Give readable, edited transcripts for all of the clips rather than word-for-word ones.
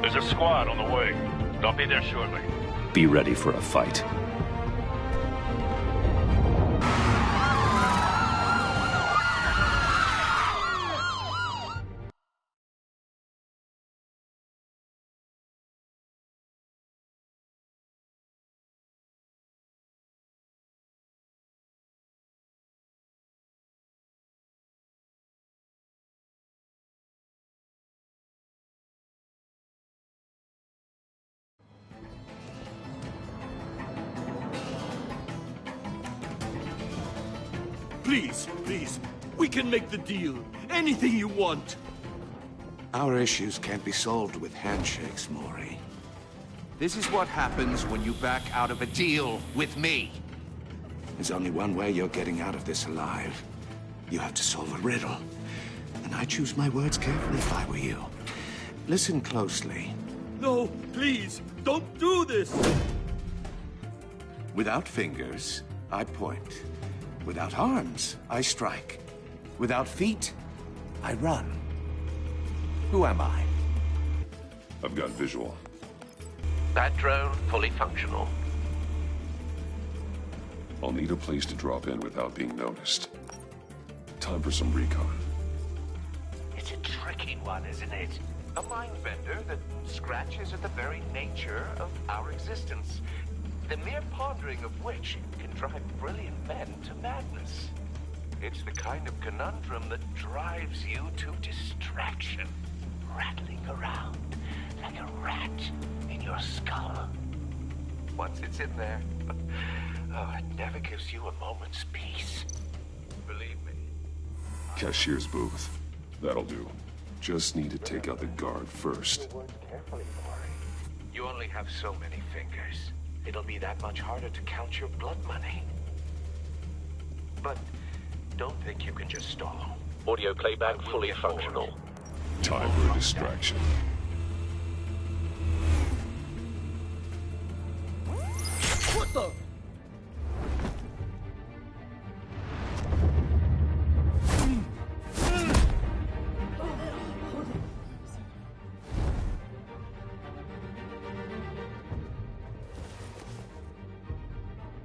There's a squad on the way. They'll be there shortly. Be ready for a fight. Please, please, we can make the deal. Anything you want. Our issues can't be solved with handshakes, Maury. This is what happens when you back out of a deal with me. There's only one way you're getting out of this alive. You have to solve a riddle. And I choose my words carefully if I were you. Listen closely. No, please, don't do this! Without fingers, I point. Without arms, I strike. Without feet, I run. Who am I? I've got visual. That drone fully functional. I'll need a place to drop in without being noticed. Time for some recon. It's a tricky one, isn't it? A mind bender that scratches at the very nature of our existence. The mere pondering of which can drive brilliant men to madness. It's the kind of conundrum that drives you to distraction, rattling around like a rat in your skull. Once it's in there, oh, it never gives you a moment's peace. Believe me. Cashier's booth. That'll do. Just need to take out the guard first. Carefully, Maury. You only have so many fingers. It'll be that much harder to count your blood money. But don't think you can just stall. Audio playback fully functional. Time for a distraction. What the?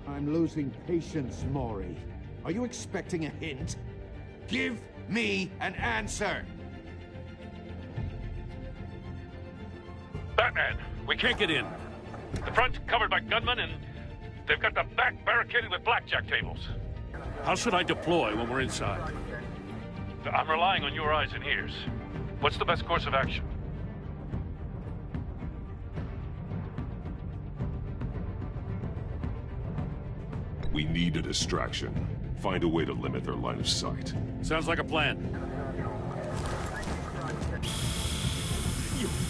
I'm losing patience, Maury. Are you expecting a hint? Give me an answer! Batman, we can't get in. The front's covered by gunmen, and they've got the back barricaded with blackjack tables. How should I deploy when we're inside? I'm relying on your eyes and ears. What's the best course of action? We need a distraction. Find a way to limit their line of sight. Sounds like a plan.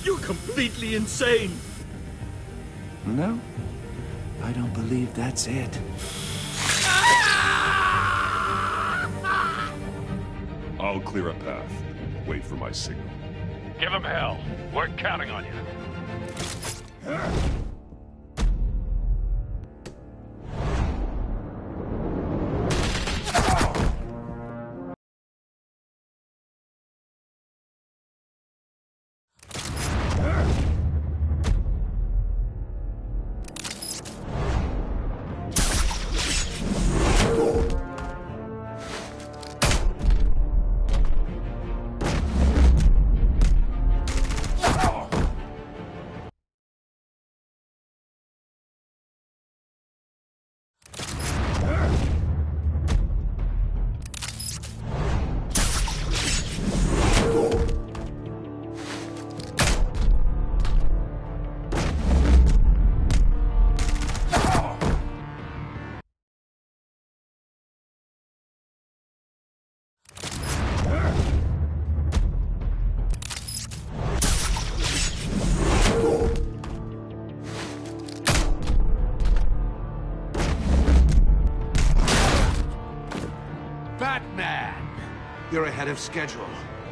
You're completely insane! No, I don't believe that's it. I'll clear a path. Wait for my signal. Give them hell. We're counting on you. Batman! You're ahead of schedule.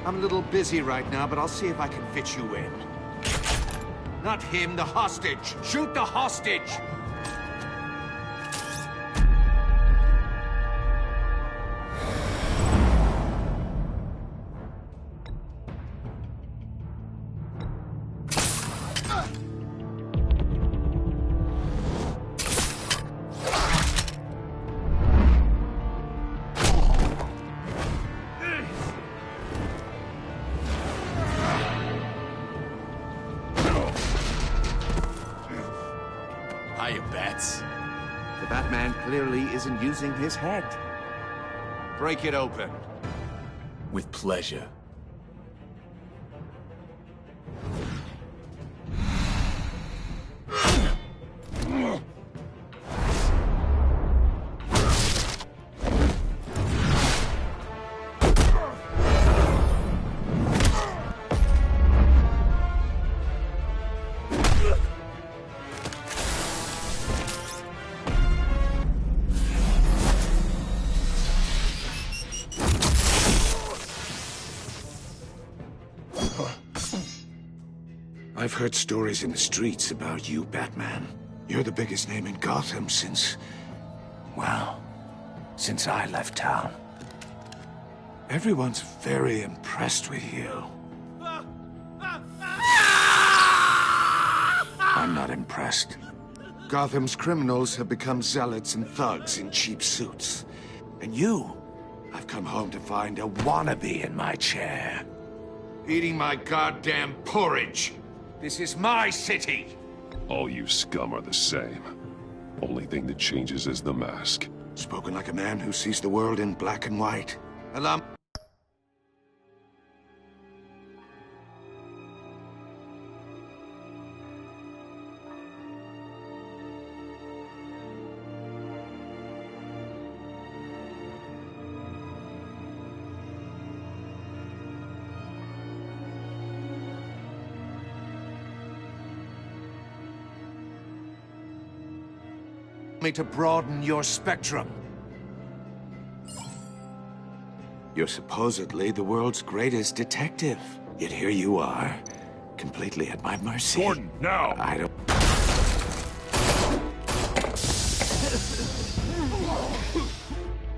I'm a little busy right now, but I'll see if I can fit you in. Not him, the hostage! Shoot the hostage! Hiya, Bats. The Batman clearly isn't using his head. Break it open. With pleasure. I've heard stories in the streets about you, Batman. You're the biggest name in Gotham since... well, since I left town. Everyone's very impressed with you. I'm not impressed. Gotham's criminals have become zealots and thugs in cheap suits. And you, I've come home to find a wannabe in my chair. Eating my goddamn porridge. This is my city. All you scum are the same. Only thing that changes is the mask. Spoken like a man who sees the world in black and white. Allow me to broaden your spectrum. You're supposedly the world's greatest detective. Yet here you are, completely at my mercy. Gordon, now! I don't...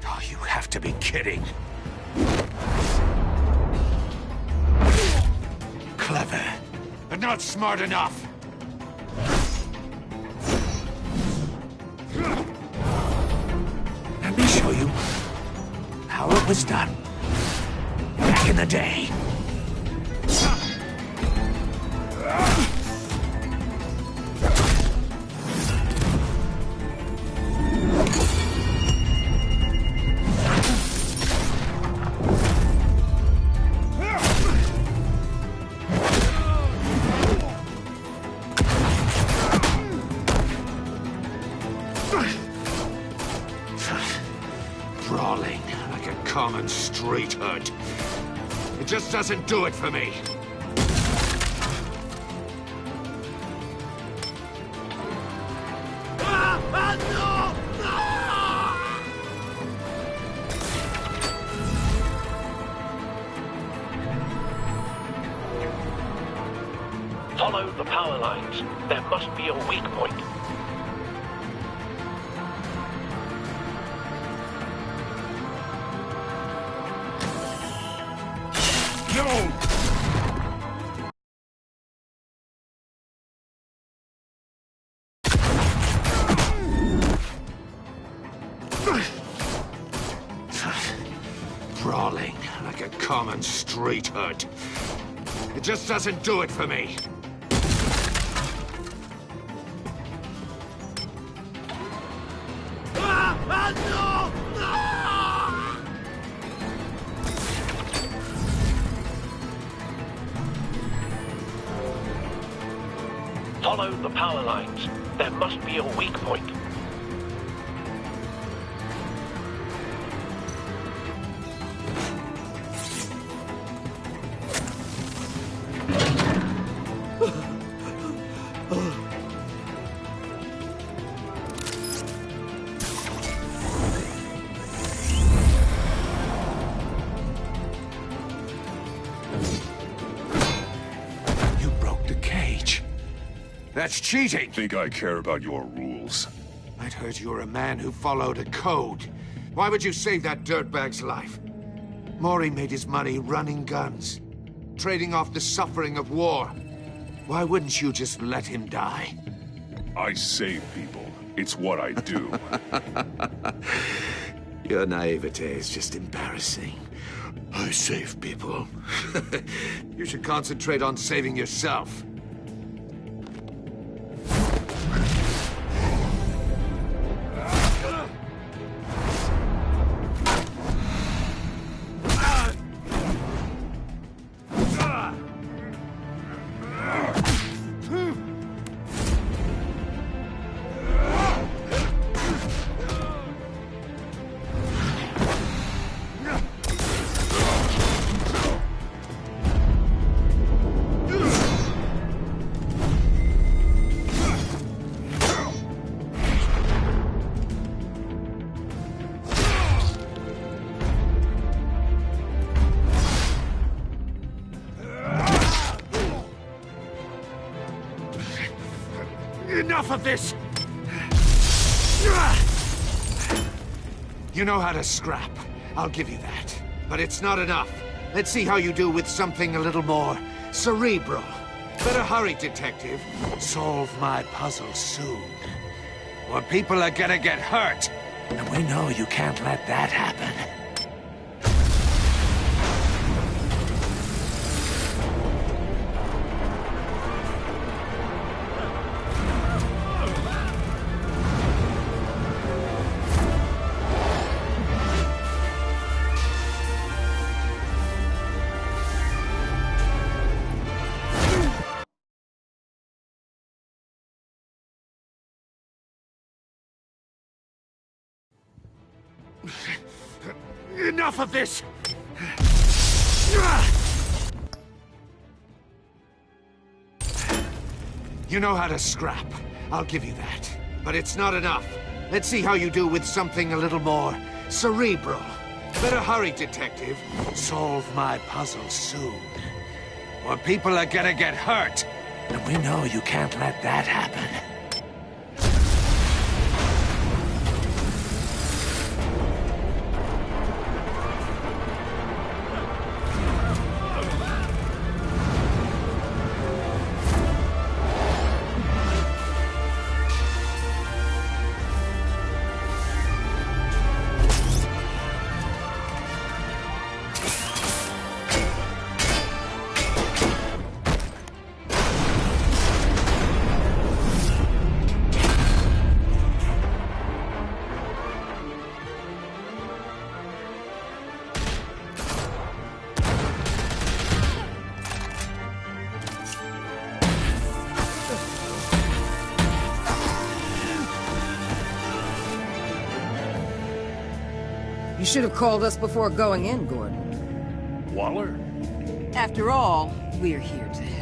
Oh, you have to be kidding. Clever, But not smart enough. let me show you how it was done back in the day. Brawling like a common street hood. It just doesn't do it for me. Follow the power lines. There must be a weak point. No! Brawling like a common street hood. It just doesn't do it for me. Follow the power lines. There must be a weak point. You broke the cage. That's cheating. Think I care about your rules? I'd heard you were a man who followed a code. Why would you save that dirtbag's life? Maury made his money running guns, trading off the suffering of war. Why wouldn't you just let him die? I save people. It's what I do. Your naivete is just embarrassing. I save people. You should concentrate on saving yourself. Enough of this! You know how to scrap. I'll give you that. But it's not enough. Let's see how you do with something a little more cerebral. Better hurry, detective. Solve my puzzle soon. Or people are gonna get hurt. And we know you can't let that happen. Enough of this! You know how to scrap. I'll give you that. But it's not enough. Let's see how you do with something a little more cerebral. Better hurry, detective. Solve my puzzle soon. Or people are gonna get hurt. And we know you can't let that happen. You should have called us before going in, Gordon. Waller? After all, we're here to help.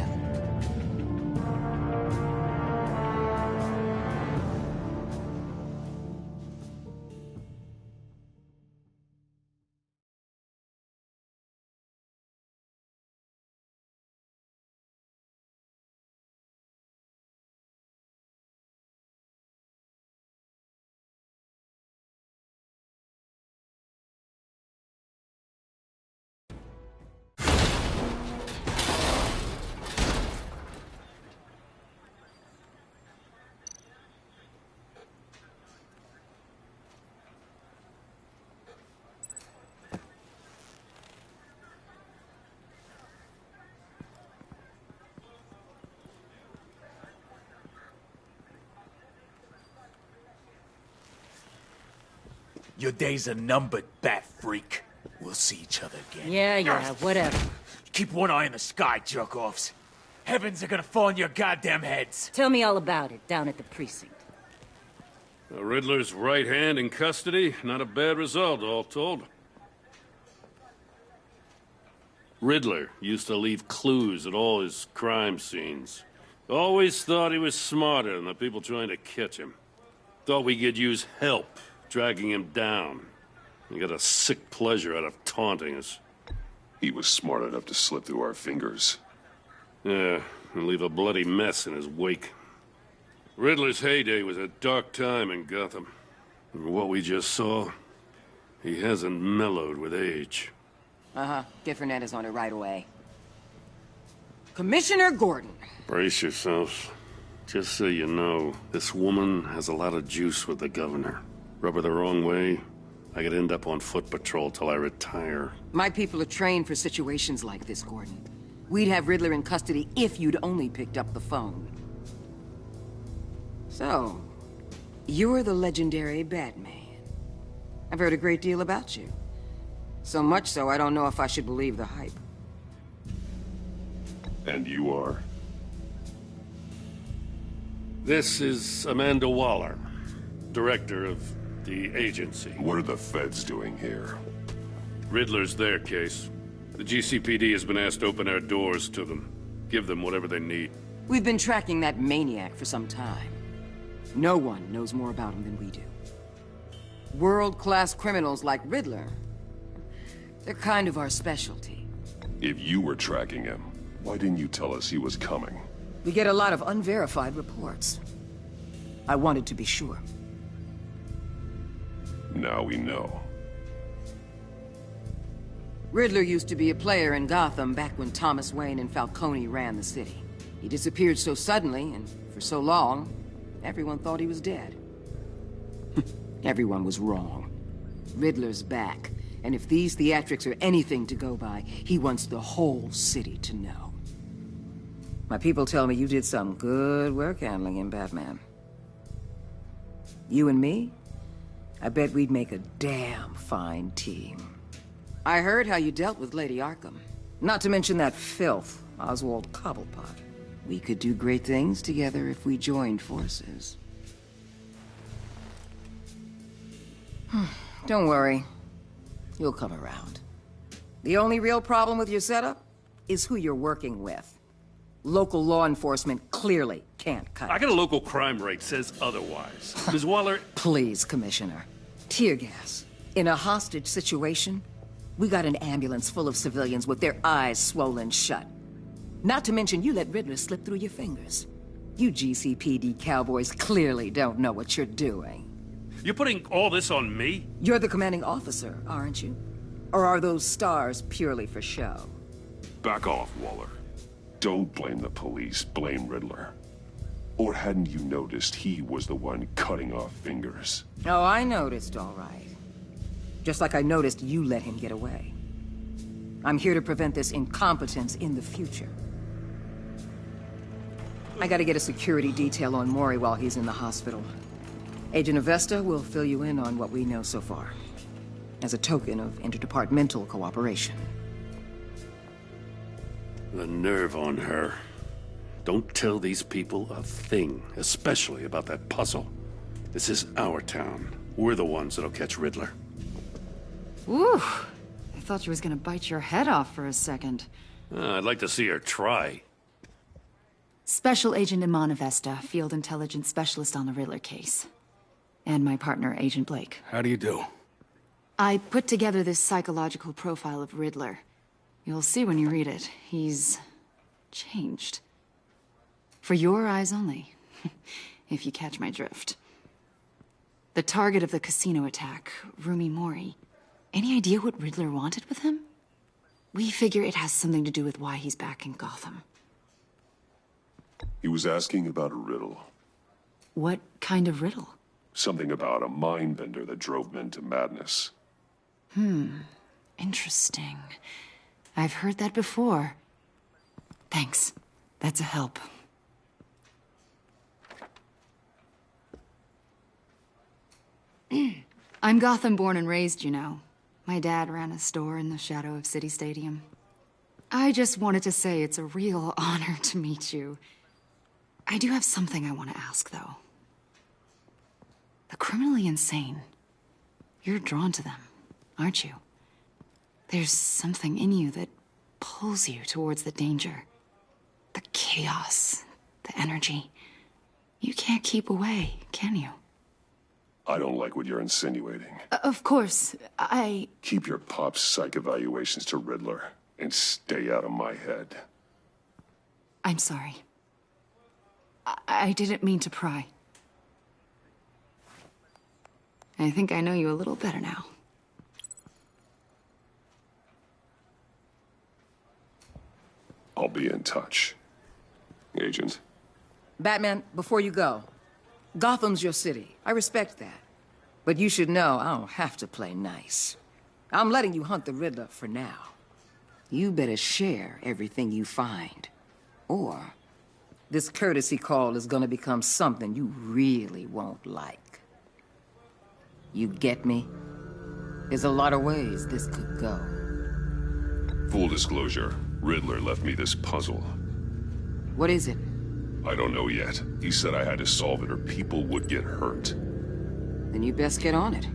Your days are numbered, bat freak. We'll see each other again. Yeah, whatever. Keep one eye in the sky, jerk-offs. Heavens are gonna fall on your goddamn heads. Tell me all about it down at the precinct. The Riddler's right hand in custody. Not a bad result, all told. Riddler used to leave clues at all his crime scenes. Always thought he was smarter than the people trying to catch him. Thought we could use help dragging him down. He got a sick pleasure out of taunting us. He was smart enough to slip through our fingers. Yeah, and leave a bloody mess in his wake. Riddler's heyday was a dark time in Gotham. And what we just saw, he hasn't mellowed with age. Uh-huh. Get Fernandez on it right away. Commissioner Gordon. Brace yourselves. Just so you know, this woman has a lot of juice with the governor. Rub her the wrong way, I could end up on foot patrol till I retire. My people are trained for situations like this, Gordon. We'd have Riddler in custody if you'd only picked up the phone. So, you're the legendary Batman. I've heard a great deal about you. So much so, I don't know if I should believe the hype. And you are? This is Amanda Waller, director of the agency. What are the feds doing here? Riddler's their case. The GCPD has been asked to open our doors to them. Give them whatever they need. We've been tracking that maniac for some time. No one knows more about him than we do. World-class criminals like Riddler, they're kind of our specialty. If you were tracking him, why didn't you tell us he was coming? We get a lot of unverified reports. I wanted to be sure. Now we know. Riddler used to be a player in Gotham back when Thomas Wayne and Falcone ran the city. He disappeared so suddenly and for so long, everyone thought he was dead. Everyone was wrong. Riddler's back, and if these theatrics are anything to go by, he wants the whole city to know. My people tell me you did some good work handling him, Batman. You and me? I bet we'd make a damn fine team. I heard how you dealt with Lady Arkham. Not to mention that filth, Oswald Cobblepot. We could do great things together if we joined forces. Don't worry. You'll come around. The only real problem with your setup is who you're working with. Local law enforcement clearly can't cut it. I got a local crime rate says otherwise. Ms. Waller... Please, Commissioner. Tear gas. In a hostage situation, we got an ambulance full of civilians with their eyes swollen shut. Not to mention you let Riddler slip through your fingers. You GCPD cowboys clearly don't know what you're doing. You're putting all this on me? You're the commanding officer, aren't you? Or are those stars purely for show? Back off, Waller. Don't blame the police, blame Riddler. Or hadn't you noticed he was the one cutting off fingers? Oh, I noticed, all right. Just like I noticed you let him get away. I'm here to prevent this incompetence in the future. I gotta get a security detail on Maury while he's in the hospital. Agent Avesta will fill you in on what we know so far, as a token of interdepartmental cooperation. The nerve on her. Don't tell these people a thing, especially about that puzzle. This is our town. We're the ones that'll catch Riddler. Ooh, I thought she was gonna bite your head off for a second. I'd like to see her try. Special Agent Iman Avesta, Field Intelligence Specialist on the Riddler case. And my partner, Agent Blake. How do you do? I put together this psychological profile of Riddler. You'll see when you read it. He's changed. For your eyes only, if you catch my drift. The target of the casino attack, Rumi Mori. Any idea what Riddler wanted with him? We figure it has something to do with why he's back in Gotham. He was asking about a riddle. What kind of riddle? Something about a mind bender that drove men to madness. Interesting. I've heard that before. Thanks. That's a help. I'm Gotham born and raised, you know. My dad ran a store in the shadow of City Stadium. I just wanted to say it's a real honor to meet you. I do have something I want to ask, though. The criminally insane. You're drawn to them, aren't you? There's something in you that pulls you towards the danger. The chaos, the energy. You can't keep away, can you? I don't like what you're insinuating. Of course, Keep your pop's psych evaluations to Riddler, and stay out of my head. I'm sorry. I didn't mean to pry. I think I know you a little better now. I'll be in touch. Agent. Batman, before you go, Gotham's your city. I respect that. But you should know I don't have to play nice. I'm letting you hunt the Riddler for now. You better share everything you find. Or this courtesy call is gonna become something you really won't like. You get me? There's a lot of ways this could go. Full disclosure, Riddler left me this puzzle. What is it? I don't know yet. He said I had to solve it or people would get hurt. Then you best get on it.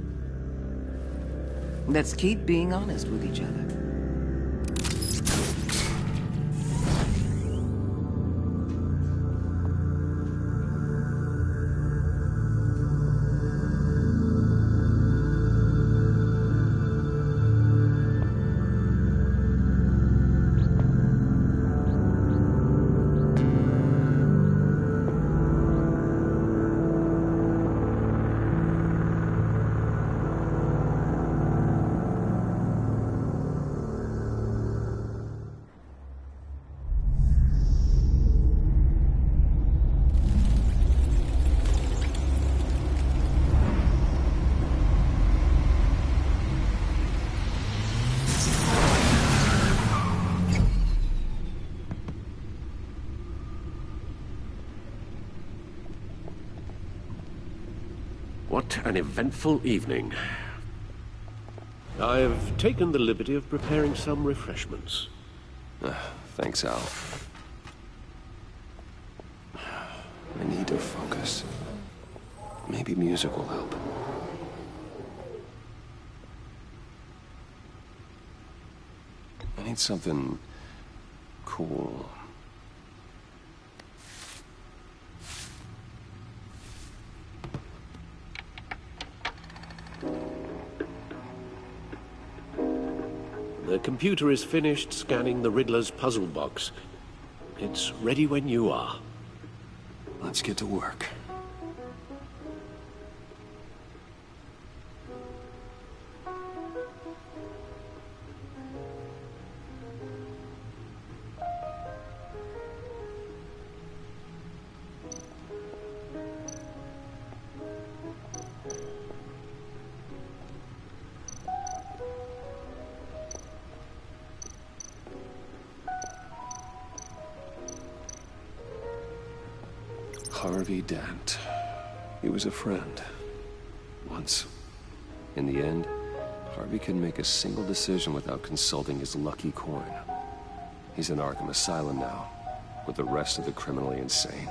Let's keep being honest with each other. What an eventful evening. I've taken the liberty of preparing some refreshments. Thanks, Al. I need to focus. Maybe music will help. I need something cool. The computer is finished scanning the Riddler's puzzle box. It's ready when you are. Let's get to work. Harvey Dent. He was a friend. Once. In the end, Harvey couldn't make a single decision without consulting his lucky coin. He's in Arkham Asylum now, with the rest of the criminally insane.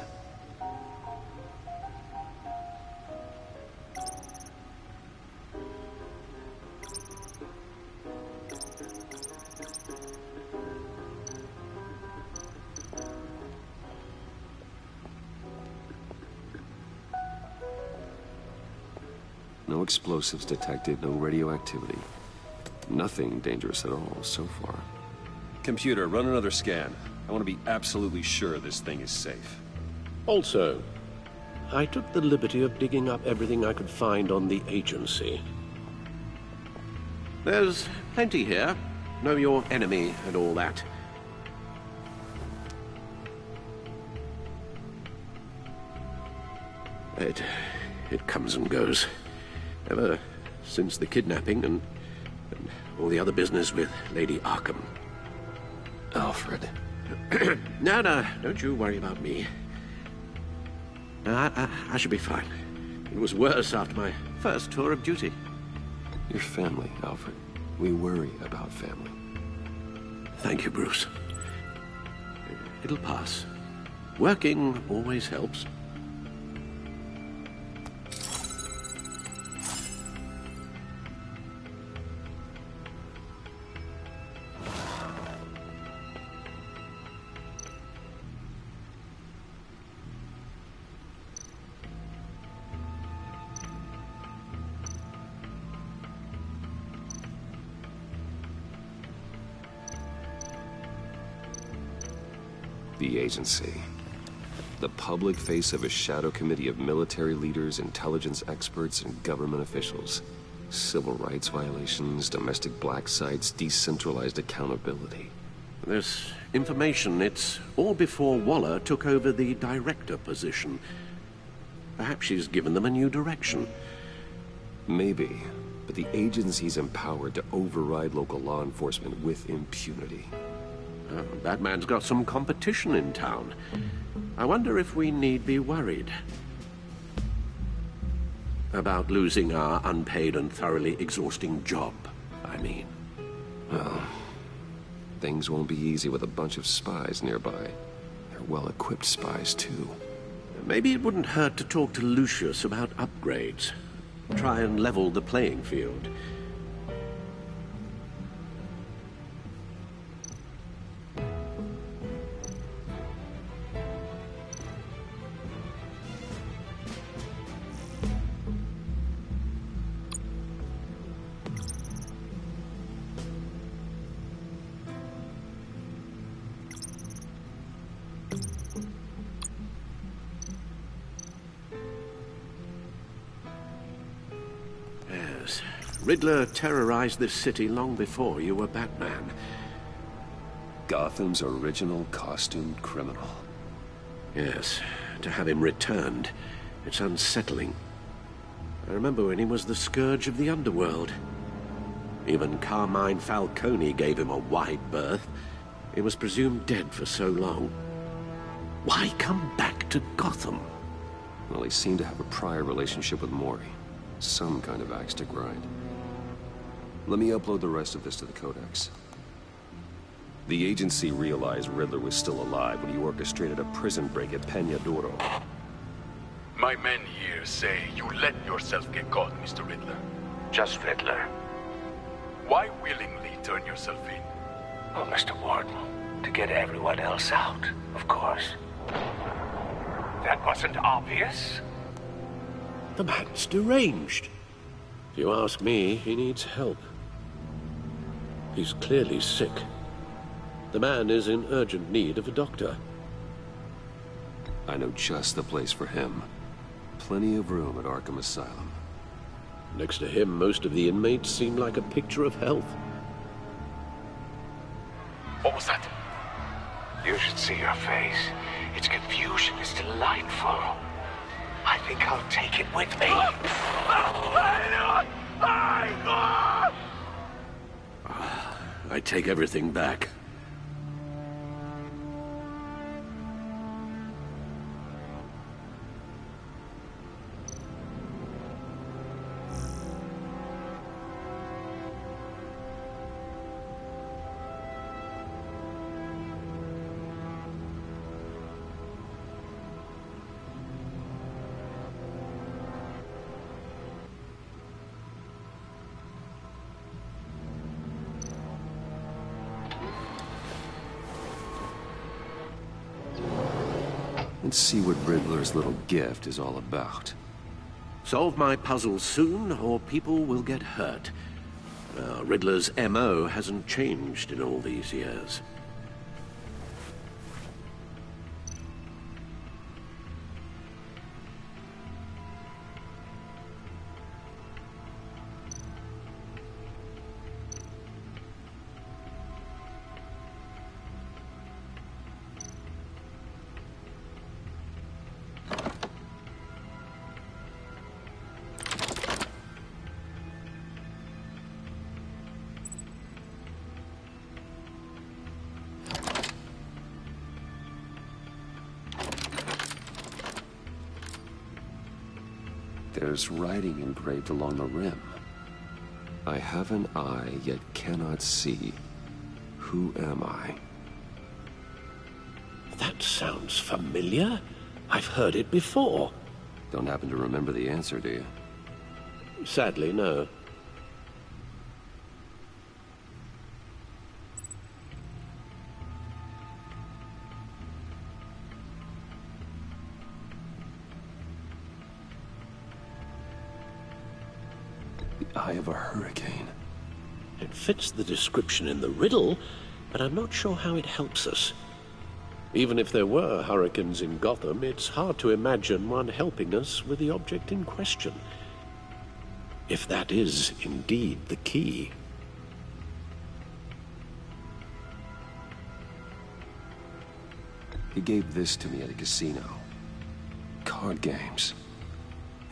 No explosives detected, no radioactivity. Nothing dangerous at all so far. Computer, run another scan. I want to be absolutely sure this thing is safe. Also, I took the liberty of digging up everything I could find on the agency. There's plenty here. Know your enemy and all that. It comes and goes. Ever since the kidnapping and all the other business with Lady Arkham. Alfred. No, don't you worry about me. I should be fine. It was worse after my first tour of duty. Your family, Alfred. We worry about family. Thank you, Bruce. It'll pass. Working always helps. The agency. The public face of a shadow committee of military leaders, intelligence experts, and government officials. Civil rights violations, domestic black sites, decentralized accountability. This information, it's all before Waller took over the director position. Perhaps she's given them a new direction. Maybe, but the agency's empowered to override local law enforcement with impunity. Batman's got some competition in town. I wonder if we need be worried about losing our unpaid and thoroughly exhausting job, I mean. Well, things won't be easy with a bunch of spies nearby. They're well-equipped spies, too. Maybe it wouldn't hurt to talk to Lucius about upgrades. Try and level the playing field. Riddler terrorized this city long before you were Batman. Gotham's original costumed criminal. Yes, to have him returned, it's unsettling. I remember when he was the scourge of the underworld. Even Carmine Falcone gave him a wide berth. He was presumed dead for so long. Why come back to Gotham? Well, he seemed to have a prior relationship with Mori. Some kind of axe to grind. Let me upload the rest of this to the Codex. The agency realized Riddler was still alive when he orchestrated a prison break at Peñadoro. My men here say you let yourself get caught, Mr. Riddler. Just Riddler. Why willingly turn yourself in? Oh, Mr. Warden, to get everyone else out, of course. That wasn't obvious. The man's deranged. If you ask me, he needs help. He's clearly sick. The man is in urgent need of a doctor. I know just the place for him. Plenty of room at Arkham Asylum. Next to him, most of the inmates seem like a picture of health. What was that? You should see your face. Its confusion is delightful. I think I'll take it with me. I take everything back. Let's see what Riddler's little gift is all about. Solve my puzzle soon, or people will get hurt. Riddler's M.O. hasn't changed in all these years. There's writing engraved along the rim. I have an eye, yet cannot see. Who am I? That sounds familiar. I've heard it before. Don't happen to remember the answer, do you? Sadly, no. The eye of a hurricane. It fits the description in the riddle, but I'm not sure how it helps us. Even if there were hurricanes in Gotham, it's hard to imagine one helping us with the object in question. If that is indeed the key. He gave this to me at a casino. Card games.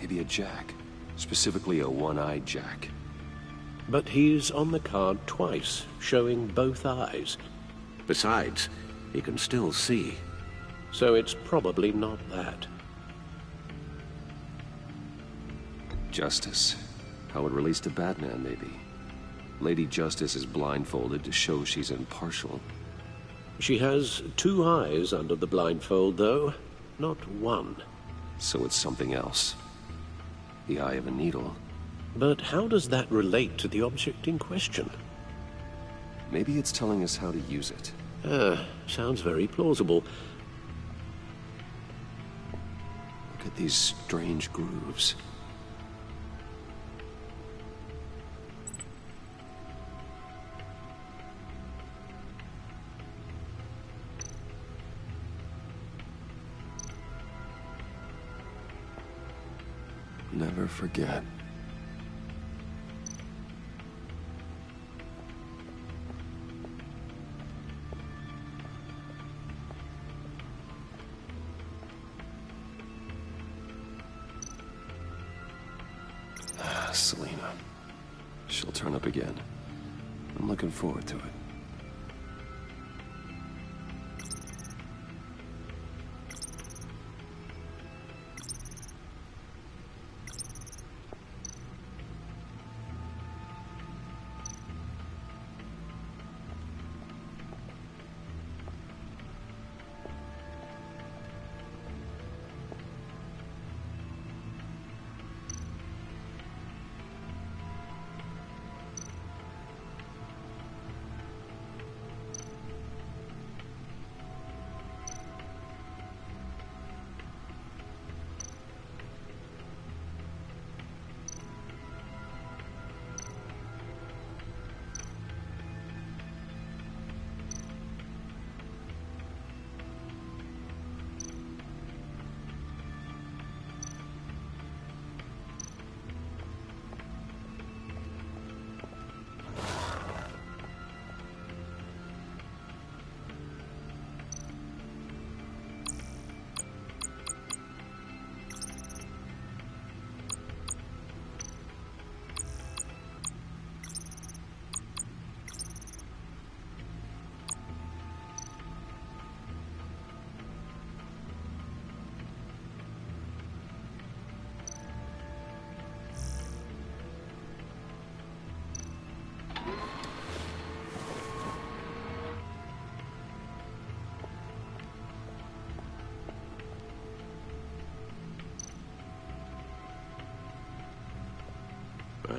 Maybe a jack. Specifically a one-eyed jack. But he's on the card twice, showing both eyes. Besides, he can still see. So it's probably not that. Justice. How it relates to Batman, maybe. Lady Justice is blindfolded to show she's impartial. She has two eyes under the blindfold, though, not one. So it's something else. The eye of a needle. But how does that relate to the object in question? Maybe it's telling us how to use it. Sounds very plausible. Look at these strange grooves. Never forget. Selena. She'll turn up again. I'm looking forward to it.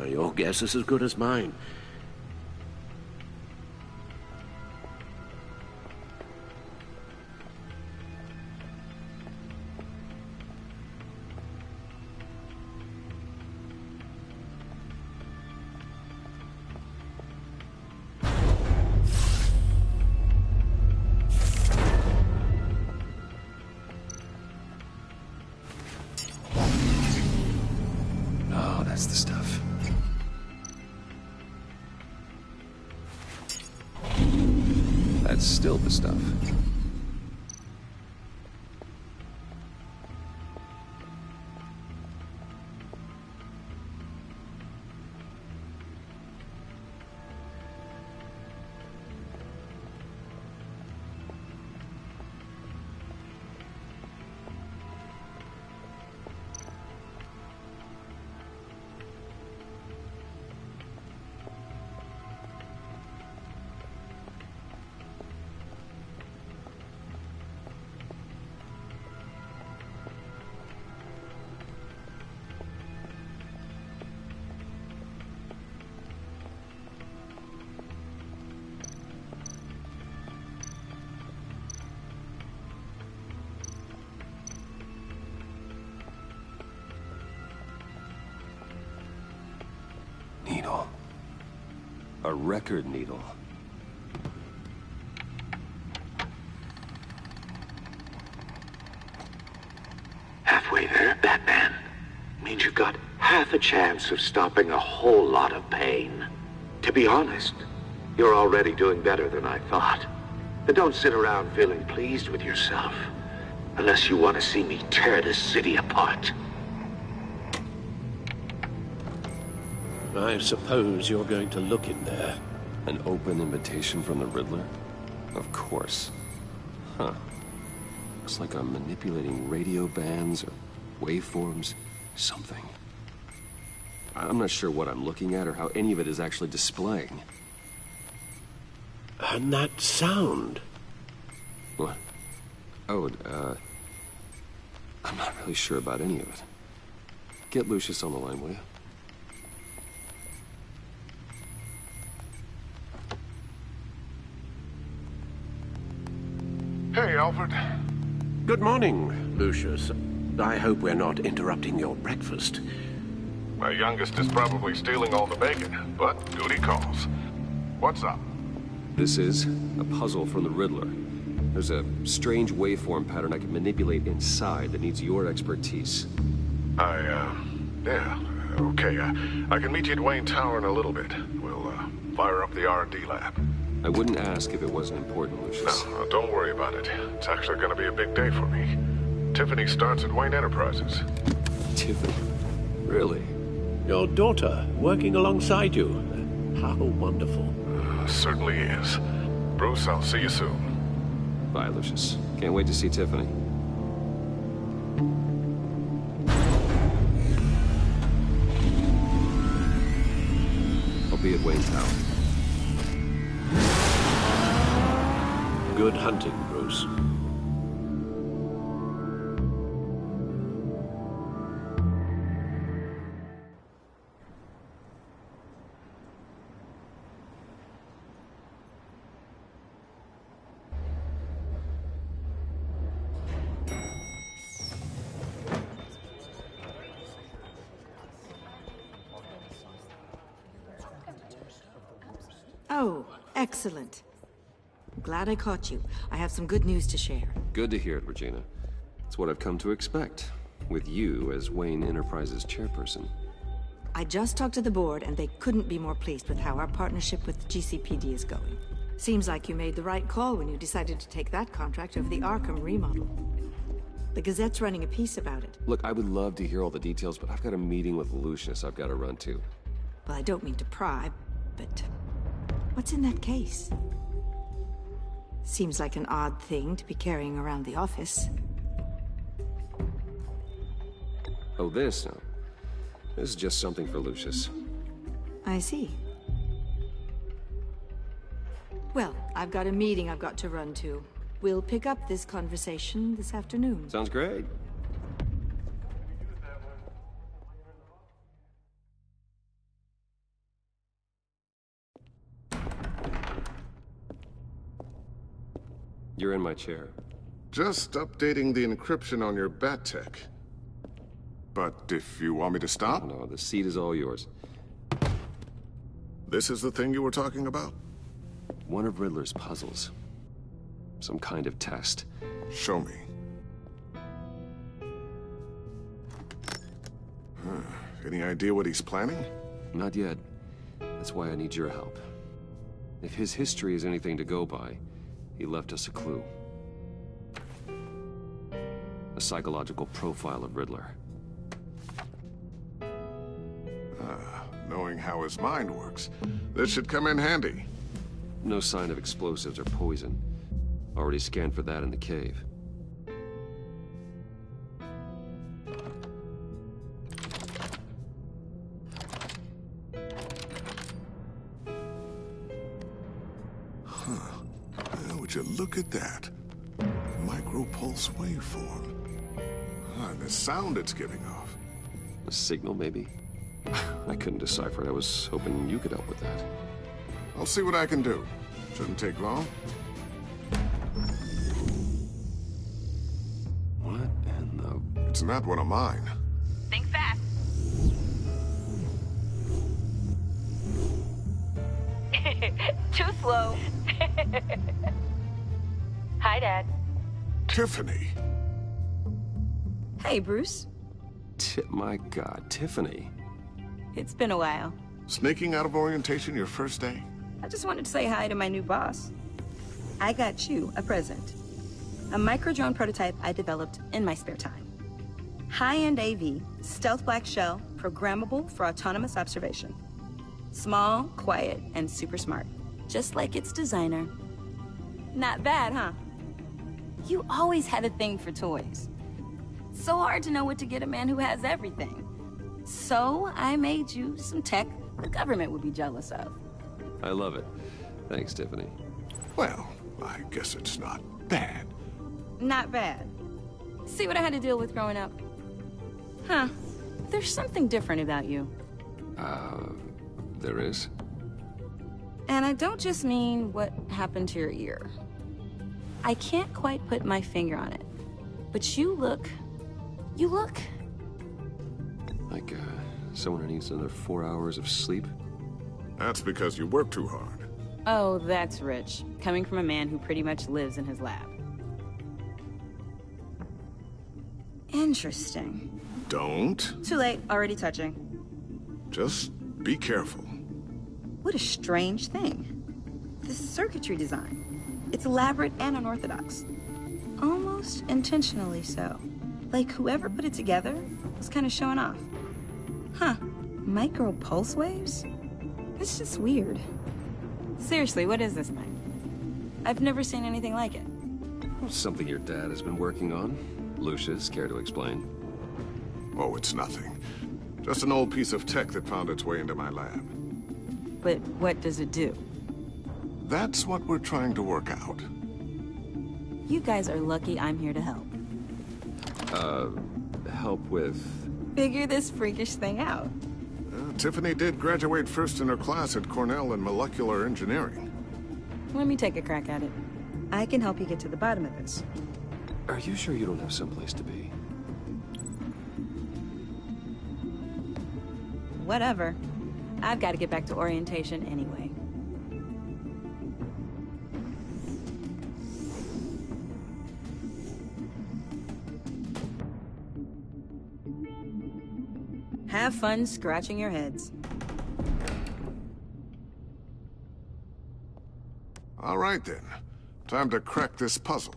Your guess is as good as mine. Oh, that's the stuff. That's still the stuff. Needle. A record needle. Halfway there, Batman. Means you've got half a chance of stopping a whole lot of pain. To be honest, you're already doing better than I thought. But don't sit around feeling pleased with yourself. Unless you want to see me tear this city apart. I suppose you're going to look in there. An open invitation from the Riddler? Of course. Huh. Looks like I'm manipulating radio bands or waveforms. Something. I'm not sure what I'm looking at or how any of it is actually displaying. And that sound? What? Oh, I'm not really sure about any of it. Get Lucius on the line, will you? Hey, Alfred. Good morning, Lucius. I hope we're not interrupting your breakfast. My youngest is probably stealing all the bacon, but duty calls. What's up? This is a puzzle from the Riddler. There's a strange waveform pattern I can manipulate inside that needs your expertise. Yeah, okay. I can meet you at Wayne Tower in a little bit. We'll, fire up the R&D lab. I wouldn't ask if it wasn't important, Lucius. No, don't worry about it. It's actually gonna be a big day for me. Tiffany starts at Wayne Enterprises. Tiffany? Really? Your daughter, working alongside you. How wonderful. Certainly is. Bruce, I'll see you soon. Bye, Lucius. Can't wait to see Tiffany. I'll be at Wayne Tower. Good hunting, Bruce. Oh, excellent. Glad I caught you. I have some good news to share. Good to hear it, Regina. It's what I've come to expect, with you as Wayne Enterprises chairperson. I just talked to the board, and they couldn't be more pleased with how our partnership with GCPD is going. Seems like you made the right call when you decided to take that contract over the Arkham remodel. The Gazette's running a piece about it. Look, I would love to hear all the details, but I've got a meeting with Lucius I've got to run to. Well, I don't mean to pry, but what's in that case? Seems like an odd thing to be carrying around the office. Oh, this? No. This is just something for Lucius. I see. Well, I've got a meeting I've got to run to. We'll pick up this conversation this afternoon. Sounds great. You're in my chair. Just updating the encryption on your bat tech. But if you want me to stop? No, the seat is all yours. This is the thing you were talking about? One of Riddler's puzzles. Some kind of test. Show me. Any idea what he's planning? Not yet. That's why I need your help. If his history is anything to go by, he left us a clue. A psychological profile of Riddler. Knowing how his mind works, this should come in handy. No sign of explosives or poison. Already scanned for that in the cave. Would you look at that? Micropulse waveform. And the sound it's giving off. A signal, maybe? I couldn't decipher it. I was hoping you could help with that. I'll see what I can do. Shouldn't take long. What in the... It's not one of mine. Think fast. Too slow. Hi, Dad. Tiffany. Hey, Bruce. My God, Tiffany. It's been a while. Sneaking out of orientation your first day? I just wanted to say hi to my new boss. I got you a present. A micro-drone prototype I developed in my spare time. High-end AV, stealth black shell, programmable for autonomous observation. Small, quiet, and super smart. Just like its designer. Not bad, huh? You always had a thing for toys. So hard to know what to get a man who has everything. So I made you some tech the government would be jealous of. I love it. Thanks, Tiffany. Well, I guess it's not bad. Not bad. See what I had to deal with growing up? Huh. There's something different about you. There is? And I don't just mean what happened to your ear. I can't quite put my finger on it. But you look... Like, someone who needs another 4 hours of sleep? That's because you work too hard. Oh, that's rich. Coming from a man who pretty much lives in his lab. Interesting. Don't. Too late, already touching. Just be careful. What a strange thing. This circuitry design. It's elaborate and unorthodox. Almost intentionally so. Like whoever put it together was kind of showing off. Huh. Micro pulse waves? It's just weird. Seriously, what is this thing? I've never seen anything like it. Something your dad has been working on. Lucius, care to explain? Oh, it's nothing. Just an old piece of tech that found its way into my lab. But what does it do? That's what we're trying to work out. You guys are lucky I'm here to help. Help with... Figure this freakish thing out. Tiffany did graduate first in her class at Cornell in molecular engineering. Let me take a crack at it. I can help you get to the bottom of this. Are you sure you don't have someplace to be? Whatever. I've got to get back to orientation anyway. Have fun scratching your heads. All right, then. Time to crack this puzzle.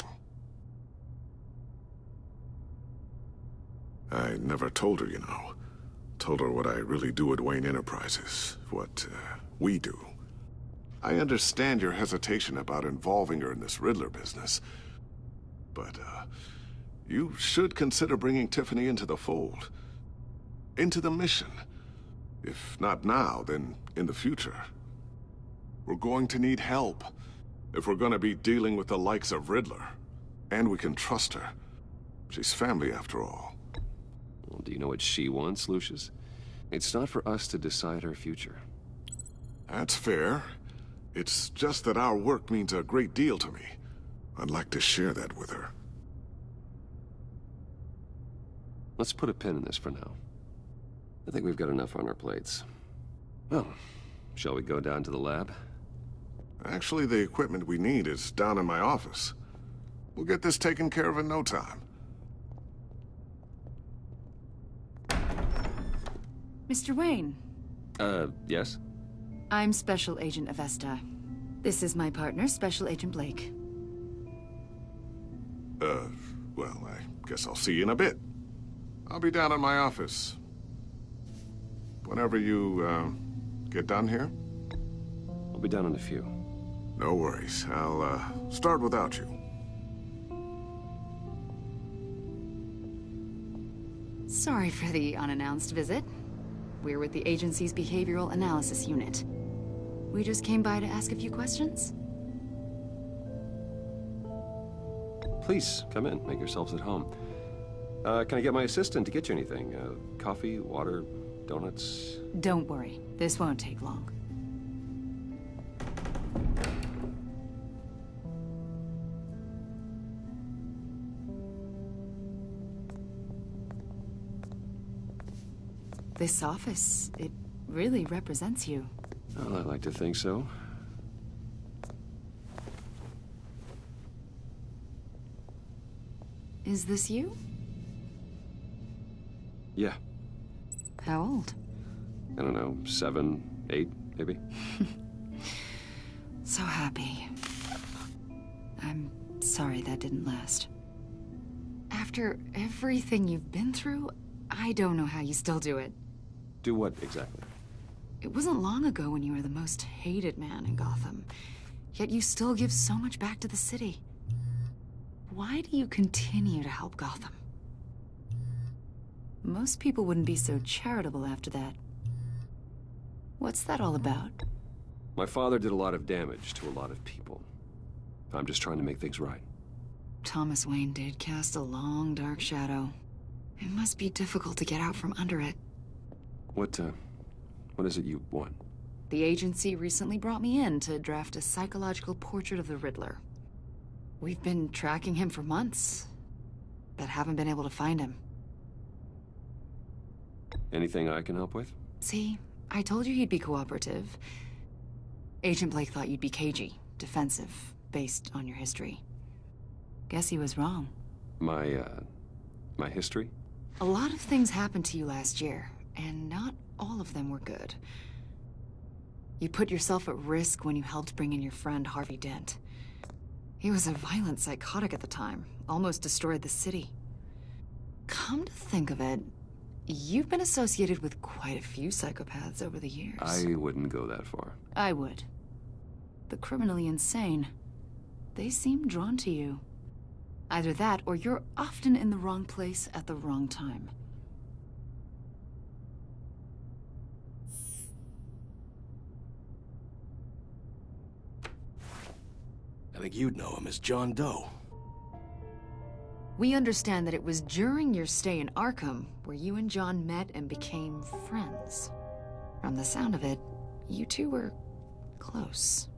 I never told her, you know. Told her what I really do at Wayne Enterprises. What, we do. I understand your hesitation about involving her in this Riddler business. But, you should consider bringing Tiffany into the fold. Into the mission. If not now, then in the future. We're going to need help if we're going to be dealing with the likes of Riddler. And we can trust her. She's family after all. Well, do you know what she wants, Lucius? It's not for us to decide her future. That's fair. It's just that our work means a great deal to me. I'd like to share that with her. Let's put a pin in this for now. I think we've got enough on our plates. Well, shall we go down to the lab? Actually, the equipment we need is down in my office. We'll get this taken care of in no time. Mr. Wayne. Yes? I'm Special Agent Avesta. This is my partner, Special Agent Blake. Well, I guess I'll see you in a bit. I'll be down in my office. Whenever you, get done here? I'll be down in a few. No worries. I'll, start without you. Sorry for the unannounced visit. We're with the agency's behavioral analysis unit. We just came by to ask a few questions. Please, come in. Make yourselves at home. Can I get my assistant to get you anything? Coffee, water, donuts? Don't worry. This won't take long. This office, it really represents you. Well, I like to think so. Is this you? Yeah. How old? I don't know, 7, 8, maybe? So happy. I'm sorry that didn't last. After everything you've been through, I don't know how you still do it. Do what, exactly? It wasn't long ago when you were the most hated man in Gotham, yet you still give so much back to the city. Why do you continue to help Gotham? Most people wouldn't be so charitable after that. What's that all about? My father did a lot of damage to a lot of people. I'm just trying to make things right. Thomas Wayne did cast a long, dark shadow. It must be difficult to get out from under it. What is it you want? The agency recently brought me in to draft a psychological portrait of the Riddler. We've been tracking him for months, but haven't been able to find him. Anything I can help with? See, I told you he'd be cooperative. Agent Blake thought you'd be cagey, defensive, based on your history. Guess he was wrong. My history? A lot of things happened to you last year, and not all of them were good. You put yourself at risk when you helped bring in your friend Harvey Dent. He was a violent psychotic at the time, almost destroyed the city. Come to think of it, you've been associated with quite a few psychopaths over the years. I wouldn't go that far. I would. The criminally insane. They seem drawn to you. Either that, or you're often in the wrong place at the wrong time. I think you'd know him as John Doe. We understand that it was during your stay in Arkham where you and John met and became friends. From the sound of it, you two were close.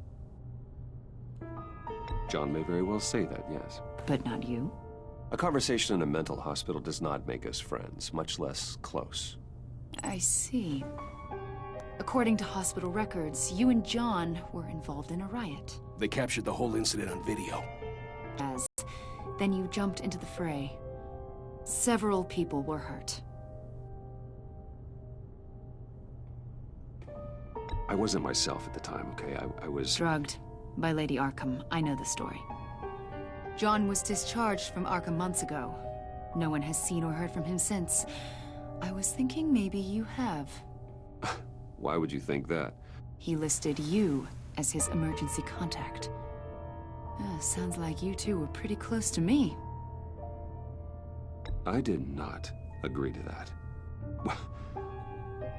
John may very well say that, yes. But not you? A conversation in a mental hospital does not make us friends, much less close. I see. According to hospital records, you and John were involved in a riot. They captured the whole incident on video. Then you jumped into the fray. Several people were hurt. I wasn't myself at the time, okay? I was... drugged by Lady Arkham. I know the story. John was discharged from Arkham months ago. No one has seen or heard from him since. I was thinking maybe you have. Why would you think that? He listed you as his emergency contact. Sounds like you two were pretty close to me. I did not agree to that.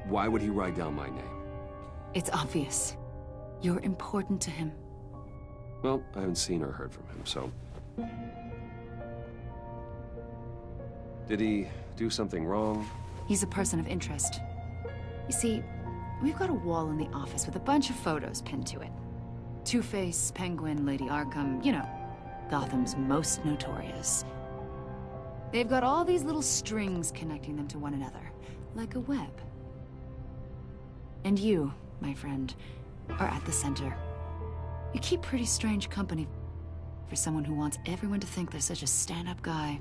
Why would he write down my name? It's obvious. You're important to him. Well, I haven't seen or heard from him, so... Did he do something wrong? He's a person of interest. You see, we've got a wall in the office with a bunch of photos pinned to it. Two-Face, Penguin, Lady Arkham, you know, Gotham's most notorious. They've got all these little strings connecting them to one another, like a web. And you, my friend, are at the center. You keep pretty strange company for someone who wants everyone to think they're such a stand-up guy.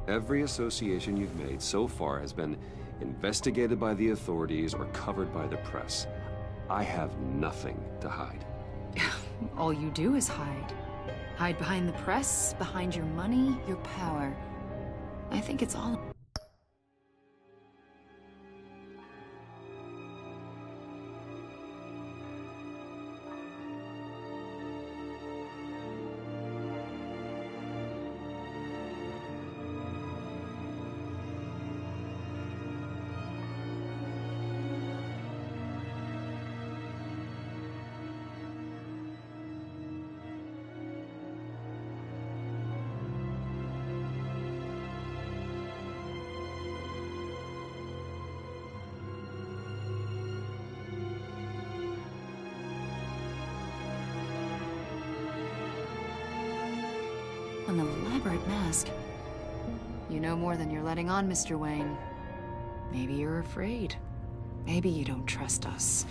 Every association you've made so far has been investigated by the authorities or covered by the press. I have nothing to hide. All you do is hide. Hide behind the press, behind your money, your power. I think it's all... An elaborate mask. You know more than you're letting on, Mr. Wayne. Maybe you're afraid. Maybe you don't trust us.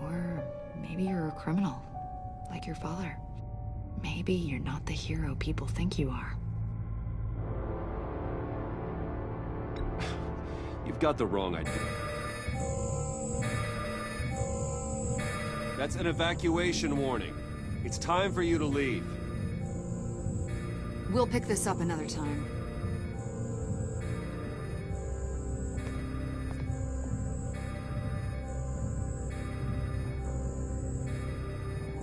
Or maybe you're a criminal, like your father. Maybe you're not the hero people think you are. You've got the wrong idea. That's an evacuation warning. It's time for you to leave. We'll pick this up another time.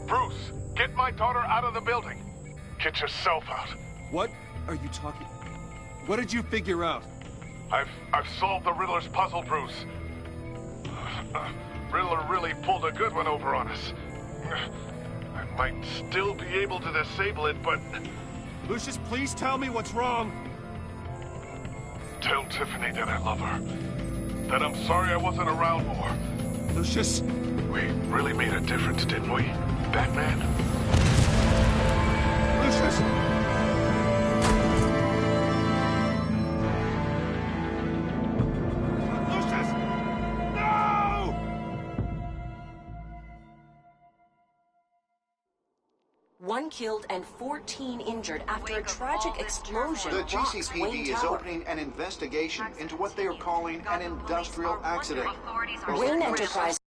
Bruce, get my daughter out of the building. Get yourself out. What are you talking... What did you figure out? I've solved the Riddler's puzzle, Bruce. Riddler really pulled a good one over on us. I might still be able to disable it, but... Lucius, please tell me what's wrong. Tell Tiffany that I love her. That I'm sorry I wasn't around more. Lucius... We really made a difference, didn't we, Batman? Lucius! One killed and 14 injured after a tragic explosion. The rocks Wayne GCPD is Tower. opening an investigation into what they are calling an industrial accident. Wayne Enterprise.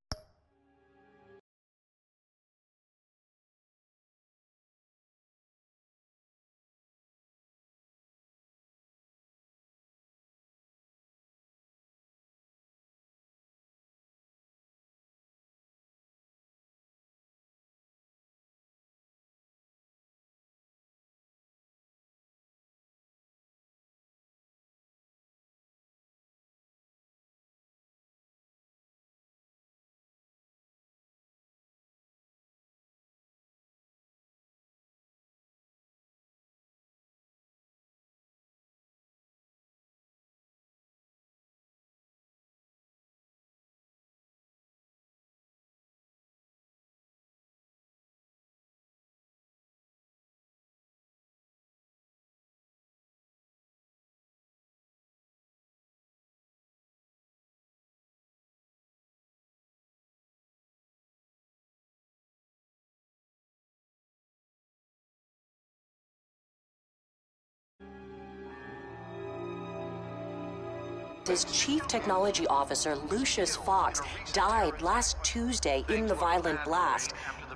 His chief technology officer, Lucius Fox, died last Tuesday in the violent blast.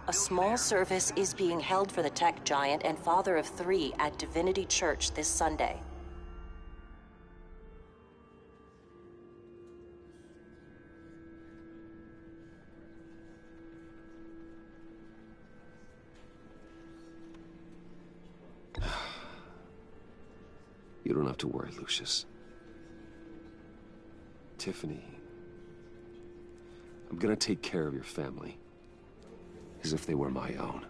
A small service is being held for the tech giant and father of 3 at Divinity Church this Sunday. You don't have to worry, Lucius. Tiffany, I'm gonna take care of your family. As if they were my own.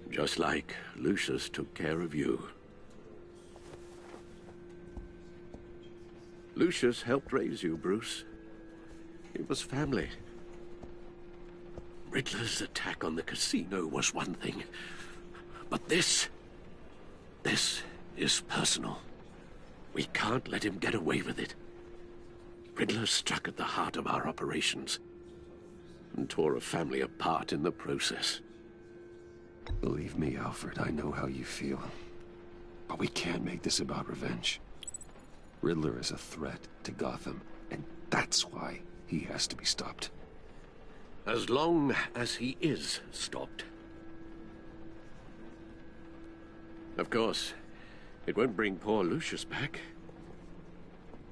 Just like Lucius took care of you. Lucius helped raise you, Bruce. It was family. Riddler's attack on the casino was one thing. But this is personal. We can't let him get away with it. Riddler struck at the heart of our operations and tore a family apart in the process. Believe me, Alfred, I know how you feel. But we can't make this about revenge. Riddler is a threat to Gotham, and that's why he has to be stopped. As long as he is stopped. Of course, it won't bring poor Lucius back.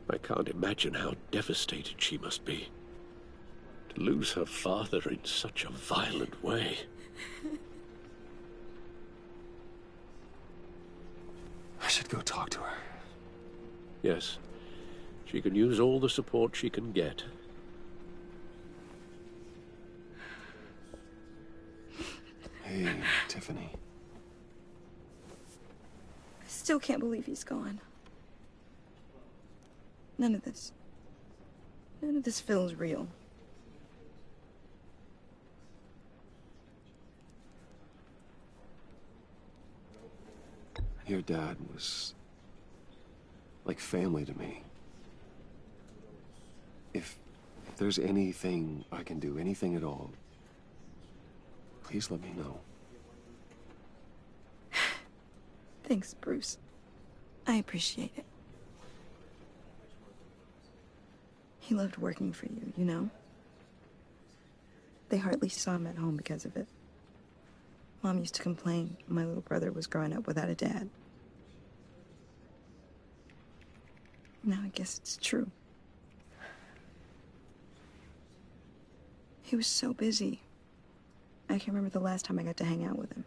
I can't imagine how devastated she must be. To lose her father in such a violent way. I should go talk to her. Yes, she can use all the support she can get. Hey, Tiffany. I still can't believe he's gone. None of this feels real. Your dad was like family to me. If there's anything I can do, anything at all, please let me know. Thanks, Bruce. I appreciate it. He loved working for you, you know? They hardly saw him at home because of it. Mom used to complain my little brother was growing up without a dad. Now I guess it's true. He was so busy. I can't remember the last time I got to hang out with him.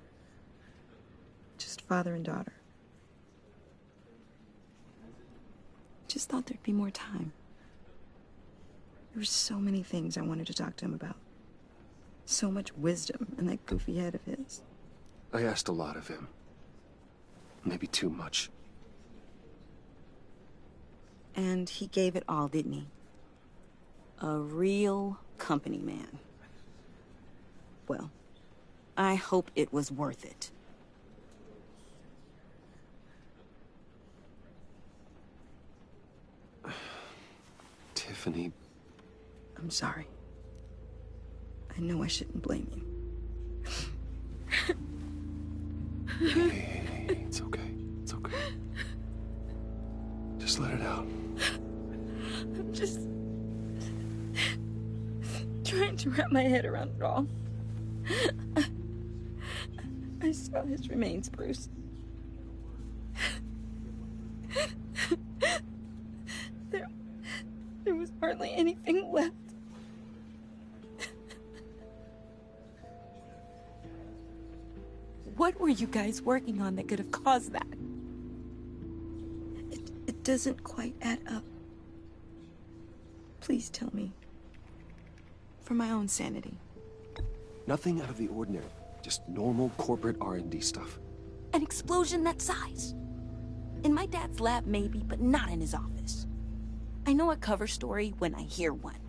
Just father and daughter. Just thought there'd be more time. There were so many things I wanted to talk to him about. So much wisdom in that goofy head of his. I asked a lot of him. Maybe too much. And he gave it all, didn't he? A real company man. Well, I hope it was worth it. Tiffany. I'm sorry. I know I shouldn't blame you. Hey, it's okay. It's okay. Just let it out. I'm just trying to wrap my head around it all. I saw his remains, Bruce. There was hardly anything left. What were you guys working on that could have caused that? It doesn't quite add up. Please tell me. For my own sanity. Nothing out of the ordinary. Just normal corporate R&D stuff. An explosion that size. In my dad's lab, maybe, but not in his office. I know a cover story when I hear one.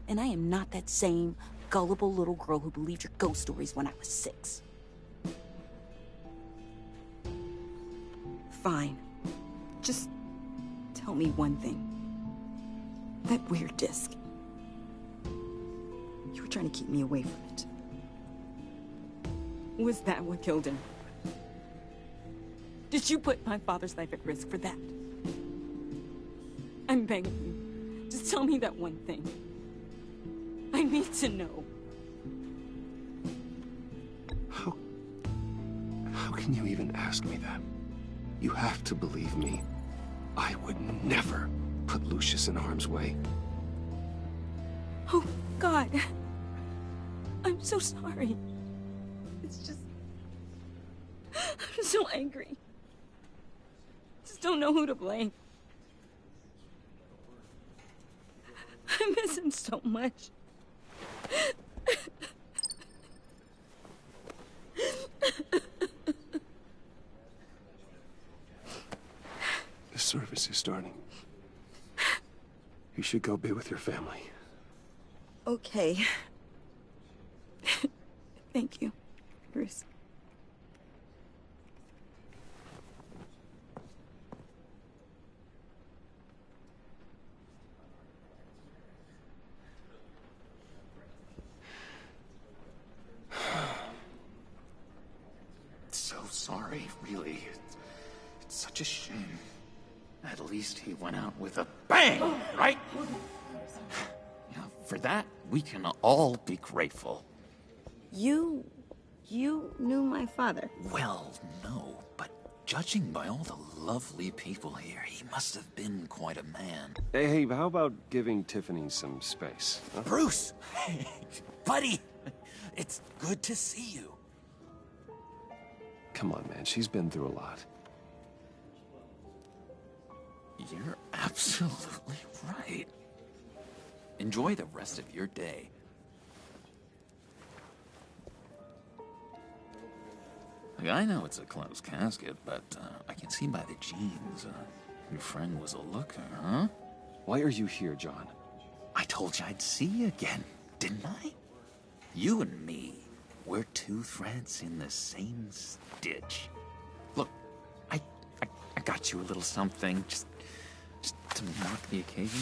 And I am not that same gullible little girl who believed your ghost stories when I was 6. Fine. Just tell me one thing. That weird disc. You were trying to keep me away from it. Was that what killed him? Did you put my father's life at risk for that? I'm begging you. Just tell me that one thing. I need to know. How can you even ask me that? You have to believe me. I would never put Lucius in harm's way. Oh, God. I'm so sorry. It's just... I'm so angry. Just don't know who to blame. I miss him so much. The service is starting. You should go be with your family. Okay. Thank you, Bruce. So sorry, really. It's such a shame. At least he went out with a bang, right? Yeah, for that, we can all be grateful. You knew my father? Well, no, but judging by all the lovely people here, he must have been quite a man. Hey, how about giving Tiffany some space? Huh? Bruce! Hey, buddy! It's good to see you. Come on, man. She's been through a lot. You're absolutely right. Enjoy the rest of your day. I know it's a closed casket, but I can see by the jeans. Your friend was a looker, huh? Why are you here, John? I told you I'd see you again, didn't I? You and me, we're two threads in the same stitch. Look, I got you a little something, just to mark the occasion.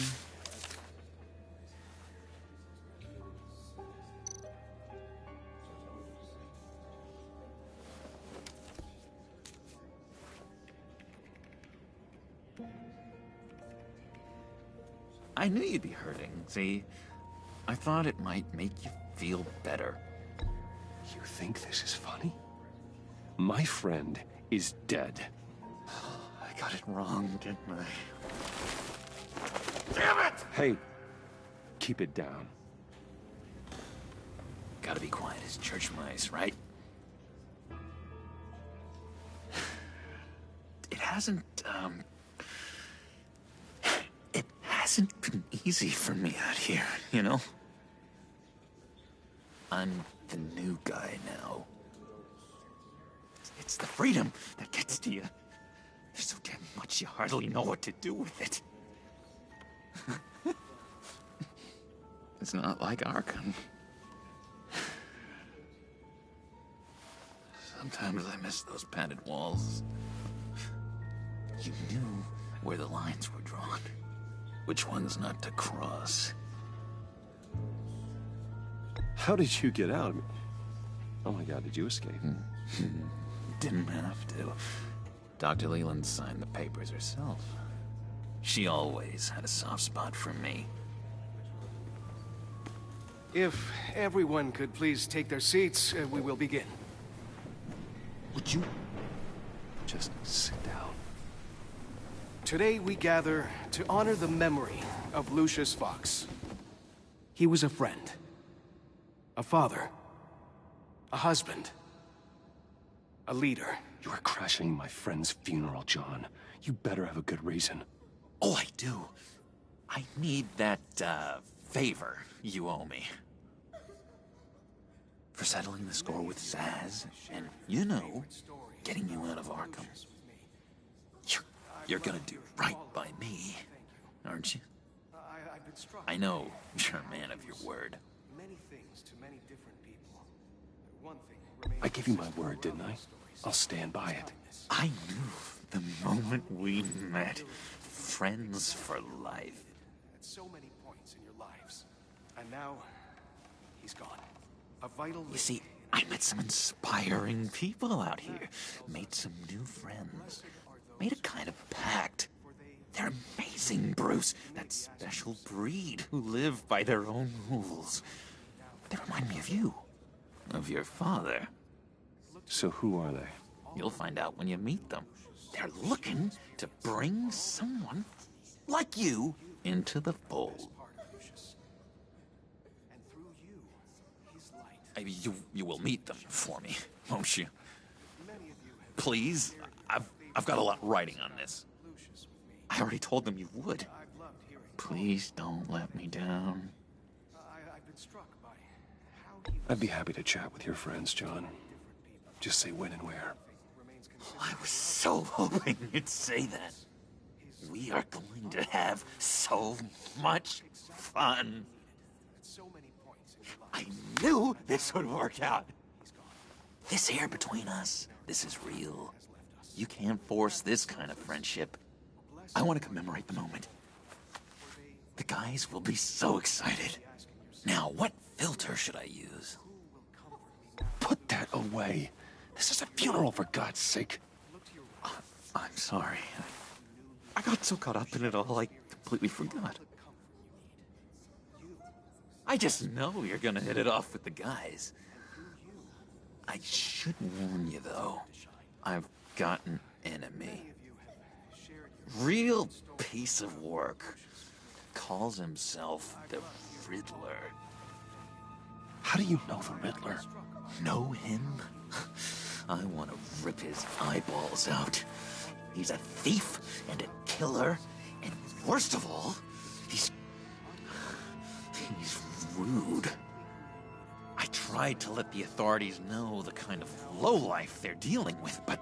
I knew you'd be hurting, see? I thought it might make you feel better. You think this is funny? My friend is dead. I got it wrong, didn't I? Damn it! Hey, keep it down. Gotta be quiet as church mice, right? It hasn't been easy for me out here, you know? I'm the new guy now. It's the freedom that gets to you. There's so damn much you hardly know what to do with it. It's not like Arkham. Sometimes I miss those padded walls. You knew where the lines were drawn. Which ones not to cross. How did you get out? Oh my God, did you escape? Didn't have to. Dr. Leland signed the papers herself. She always had a soft spot for me. If everyone could please take their seats, we will begin. Would you just sit down? Today we gather to honor the memory of Lucius Fox. He was a friend, a father, a husband, a leader. You are crashing my friend's funeral, John. You better have a good reason. Oh, I do. I need that, favor you owe me. For settling the score with Zaz, and, you know, getting you out of Arkham. You're gonna do right by me, aren't you? I know you're a man of your word. I gave you my word, didn't I? I'll stand by it. I knew the moment we met. Friends for life. At so many points in your lives. And now, he's gone. A vital... You see, I met some inspiring people out here. Made some new friends. Made a kind of pact. They're amazing, Bruce. That special breed who live by their own rules. They remind me of you. Of your father. So who are they? You'll find out when you meet them. They're looking to bring someone like you into the fold. You will meet them for me, won't you? Please? I've got a lot riding on this. I already told them you would. Please don't let me down. I'd be happy to chat with your friends, John. Just say when and where. I was so hoping you'd say that. We are going to have so much fun. I knew this would work out. This air between us, this is real. You can't force this kind of friendship. I want to commemorate the moment. The guys will be so excited. Now, what filter should I use? Put that away. This is a funeral, for God's sake. I'm sorry. I got so caught up in it all, I completely forgot. I just know you're gonna hit it off with the guys. I should warn you, though. I've got an enemy. Real piece of work. Calls himself the Riddler. How do you know the Riddler? Know him? I want to rip his eyeballs out. He's a thief and a killer, and worst of all, he's rude. I tried to let the authorities know the kind of lowlife they're dealing with, but...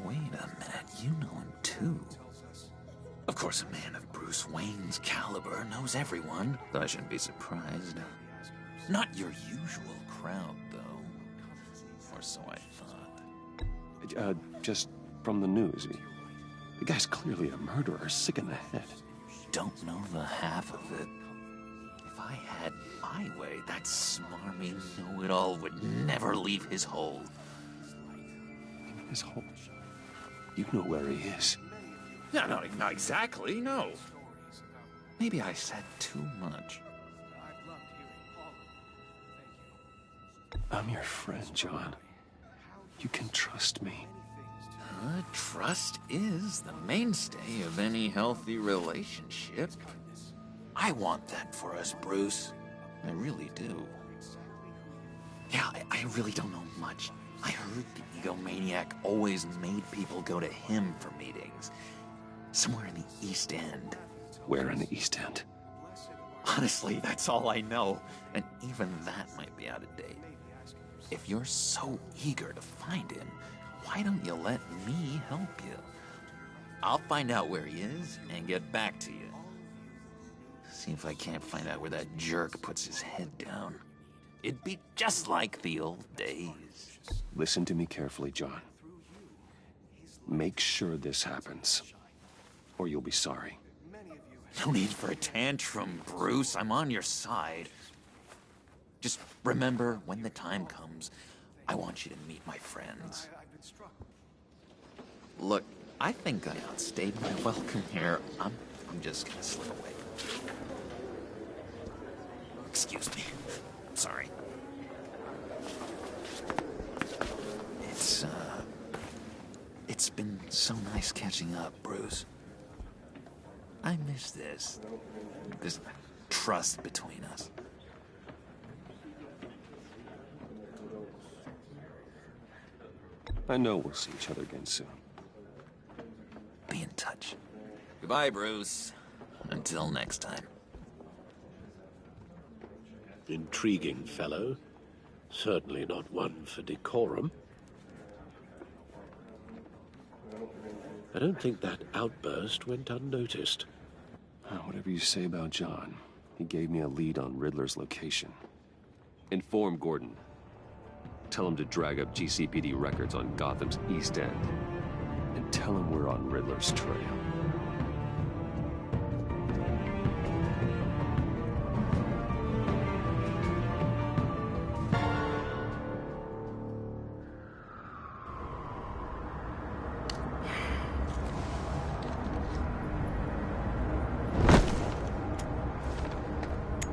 Wait a minute, you know him too. Of course, a man of Bruce Wayne's caliber knows everyone, so I shouldn't be surprised. Not your usual crowd, though. Or so I thought. Just from the news. The guy's clearly a murderer, sick in the head. Don't know the half of it. If I had my way, that smarmy know-it-all would never leave his hole. His hole? You know where he is. No, not exactly, no. Maybe I said too much. I'm your friend, John. You can trust me. Trust is the mainstay of any healthy relationship. I want that for us, Bruce. I really do. Yeah, I really don't know much. I heard the egomaniac always made people go to him for meetings. Somewhere in the East End. Where in the East End? Honestly, that's all I know. And even that might be out of date. If you're so eager to find him, why don't you let me help you? I'll find out where he is and get back to you. See if I can't find out where that jerk puts his head down. It'd be just like the old days. Listen to me carefully, John. Make sure this happens, or you'll be sorry. No need for a tantrum, Bruce. I'm on your side. Just remember, when the time comes, I want you to meet my friends. Look, I think I outstayed my welcome here. I'm just gonna slip away. Excuse me. Sorry. It's been so nice catching up, Bruce. I miss this trust between us. I know we'll see each other again soon. Be in touch. Goodbye, Bruce. Until next time. Intriguing fellow. Certainly not one for decorum. I don't think that outburst went unnoticed. Whatever you say about John, he gave me a lead on Riddler's location. Inform Gordon. Tell him to drag up GCPD records on Gotham's East End. And tell him we're on Riddler's trail.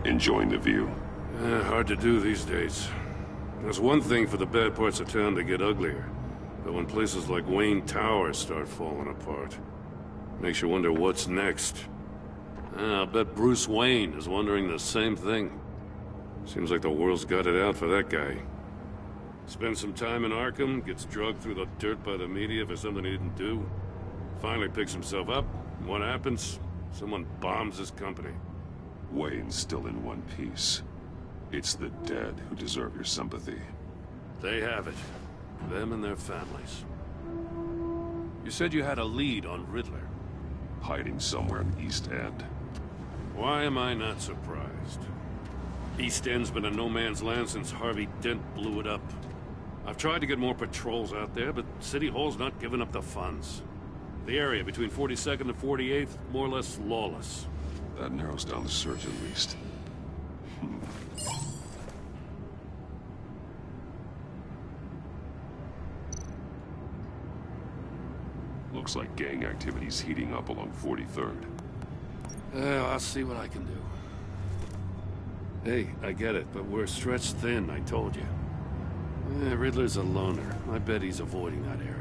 Enjoying the view? Hard to do these days. There's one thing for the bad parts of town to get uglier, but when places like Wayne Tower start falling apart, makes you wonder what's next. I'll bet Bruce Wayne is wondering the same thing. Seems like the world's got it out for that guy. Spends some time in Arkham, gets drugged through the dirt by the media for something he didn't do. Finally picks himself up, and what happens? Someone bombs his company. Wayne's still in one piece. It's the dead who deserve your sympathy. They have it. Them and their families. You said you had a lead on Riddler. Hiding somewhere in the East End. Why am I not surprised? East End's been a no-man's land since Harvey Dent blew it up. I've tried to get more patrols out there, but City Hall's not giving up the funds. The area between 42nd and 48th, more or less lawless. That narrows down the search at least. Looks like gang activity's heating up along 43rd. I'll see what I can do. Hey, I get it, but we're stretched thin, I told you. Riddler's a loner. I bet he's avoiding that area.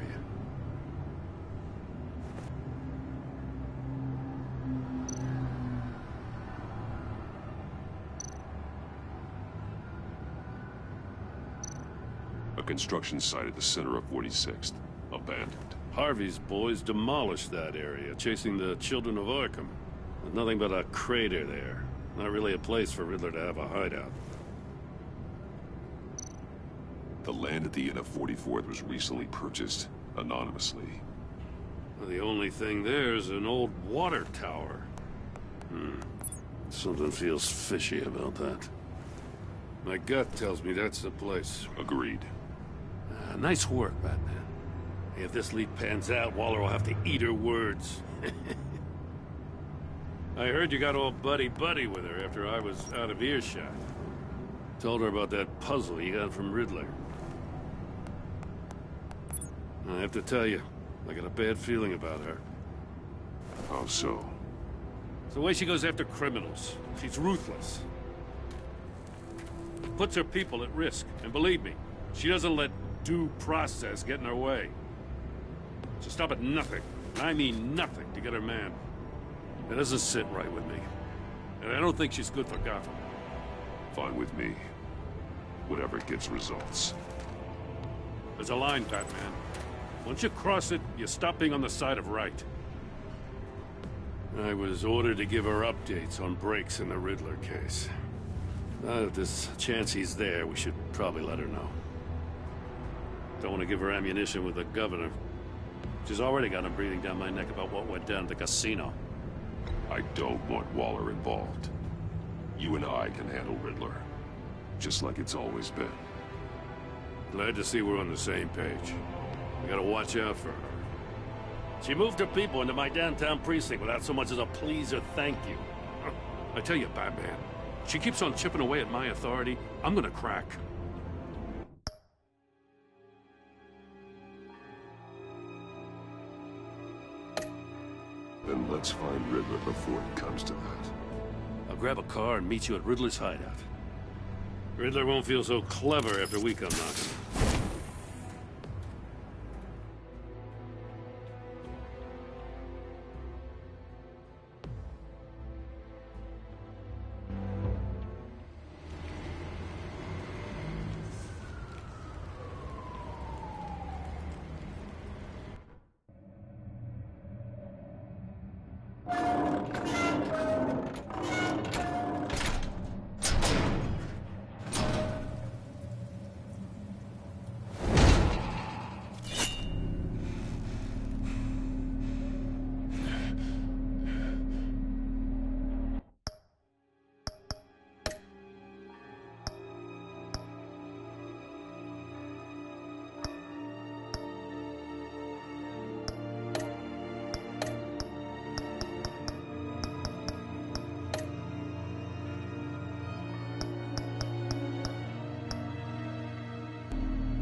A construction site at the center of 46th. Abandoned. Harvey's boys demolished that area, chasing the children of Arkham. There's nothing but a crater there. Not really a place for Riddler to have a hideout. The land at the end of 44th was recently purchased, anonymously. Well, the only thing there is an old water tower. Something feels fishy about that. My gut tells me that's the place. Agreed. Nice work, Batman. If this lead pans out, Waller will have to eat her words. I heard you got all buddy-buddy with her after I was out of earshot. Told her about that puzzle you got from Riddler. I have to tell you, I got a bad feeling about her. How so? It's the way she goes after criminals. She's ruthless. Puts her people at risk, and believe me, she doesn't let due process get in her way. So stop at nothing, and I mean nothing, to get her man. It doesn't sit right with me. And I don't think she's good for Gotham. Fine with me. Whatever gets results. There's a line, Batman. Once you cross it, you stop being on the side of right. I was ordered to give her updates on breaks in the Riddler case. Now that there's a chance he's there, we should probably let her know. Don't want to give her ammunition with the governor. She's already got him breathing down my neck about what went down at the casino. I don't want Waller involved. You and I can handle Riddler. Just like it's always been. Glad to see we're on the same page. We gotta watch out for her. She moved her people into my downtown precinct without so much as a please or thank you. I tell you, Batman, she keeps on chipping away at my authority, I'm gonna crack. Then let's find Riddler before it comes to that. I'll grab a car and meet you at Riddler's hideout. Riddler won't feel so clever after we come knocking.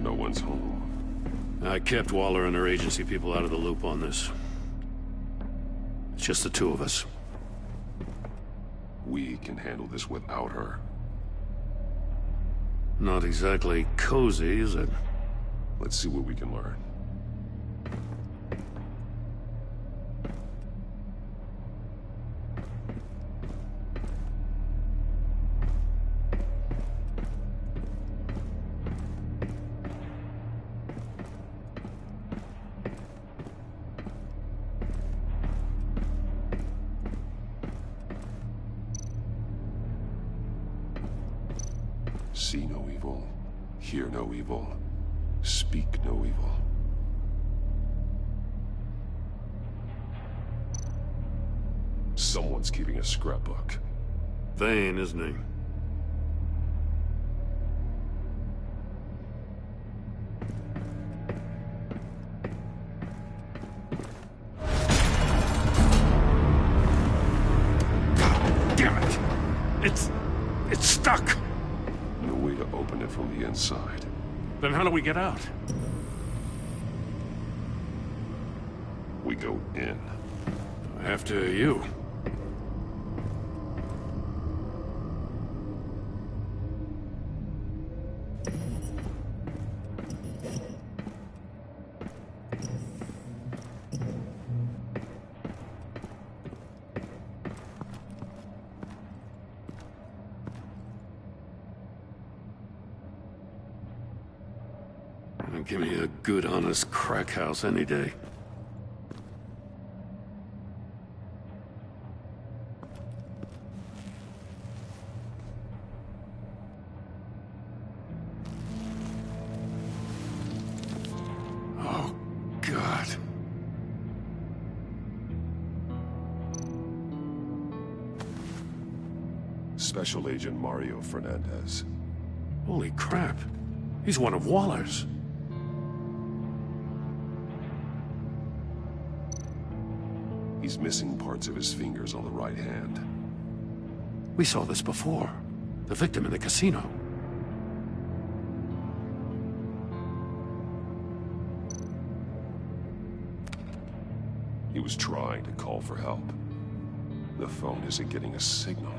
No one's home. I kept Waller and her agency people out of the loop on this. It's just the two of us. We can handle this without her. Not exactly cozy, is it? Let's see what we can learn. See no evil, hear no evil, speak no evil. Someone's keeping a scrapbook. Vane, isn't he? Damn it! It's stuck! No way to open it from the inside. Then how do we get out? We go in. After you. Give me a good, honest crack house any day. Oh, God. Special Agent Mario Fernandez. Holy crap. He's one of Waller's. He's missing parts of his fingers on the right hand. We saw this before. The victim in the casino. He was trying to call for help. The phone isn't getting a signal.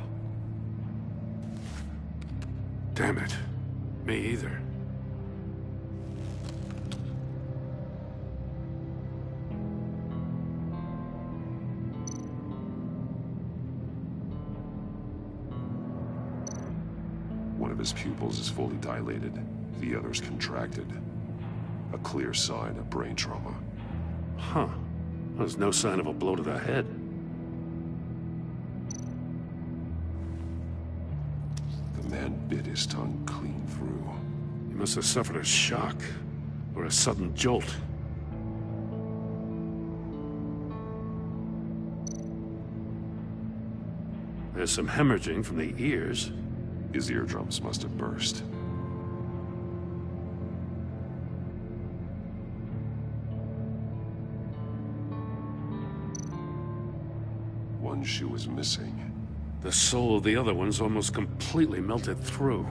Damn it. Me either. one of his pupils is fully dilated, the other's contracted. A clear sign of brain trauma. Huh. There's no sign of a blow to the head. The man bit his tongue clean through. He must have suffered a shock, or a sudden jolt. There's some hemorrhaging from the ears. His eardrums must have burst. One shoe is missing. The sole of the other one's almost completely melted through.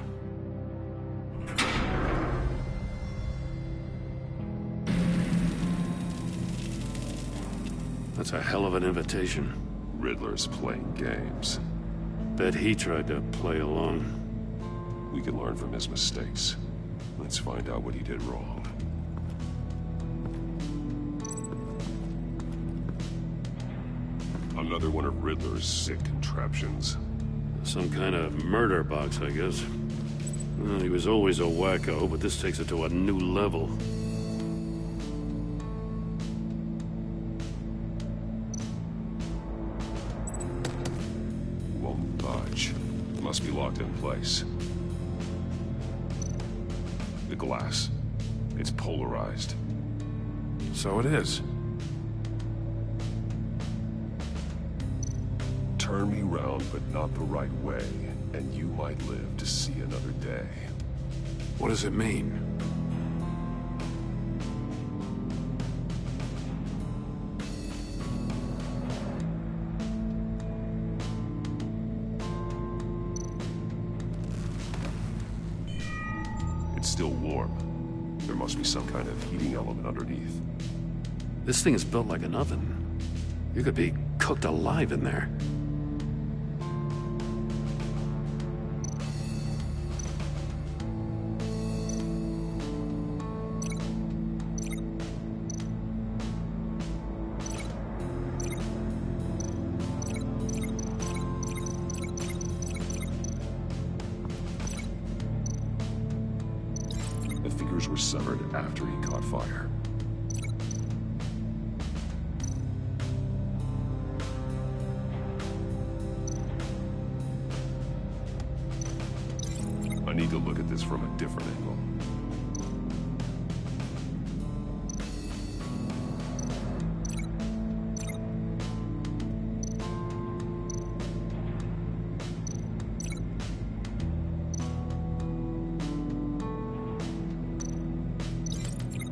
That's a hell of an invitation. Riddler's playing games. Bet he tried to play along. We can learn from his mistakes. Let's find out what he did wrong. Another one of Riddler's sick contraptions. Some kind of murder box, I guess. Well, he was always a wacko, but this takes it to a new level. Won't budge. Must be locked in place. The glass. It's polarized. So it is. Turn me round, but not the right way, and you might live to see another day. What does it mean? It's still warm. There must be some kind of heating element underneath. This thing is built like an oven. You could be cooked alive in there. The fingers were severed after he caught fire. I need to look at this from a different angle.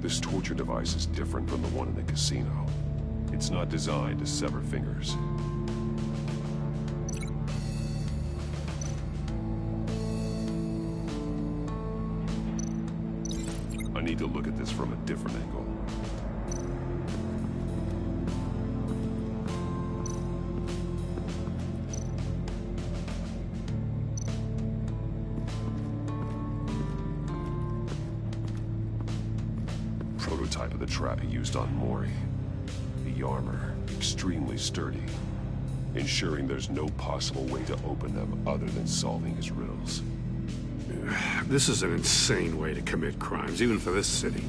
This torture device is different from the one in the casino. It's not designed to sever fingers. I need to look at this from a different angle. Prototype of the trap he used on Mori. The armor, extremely sturdy, ensuring there's no possible way to open them other than solving his riddles. This is an insane way to commit crimes, even for this city.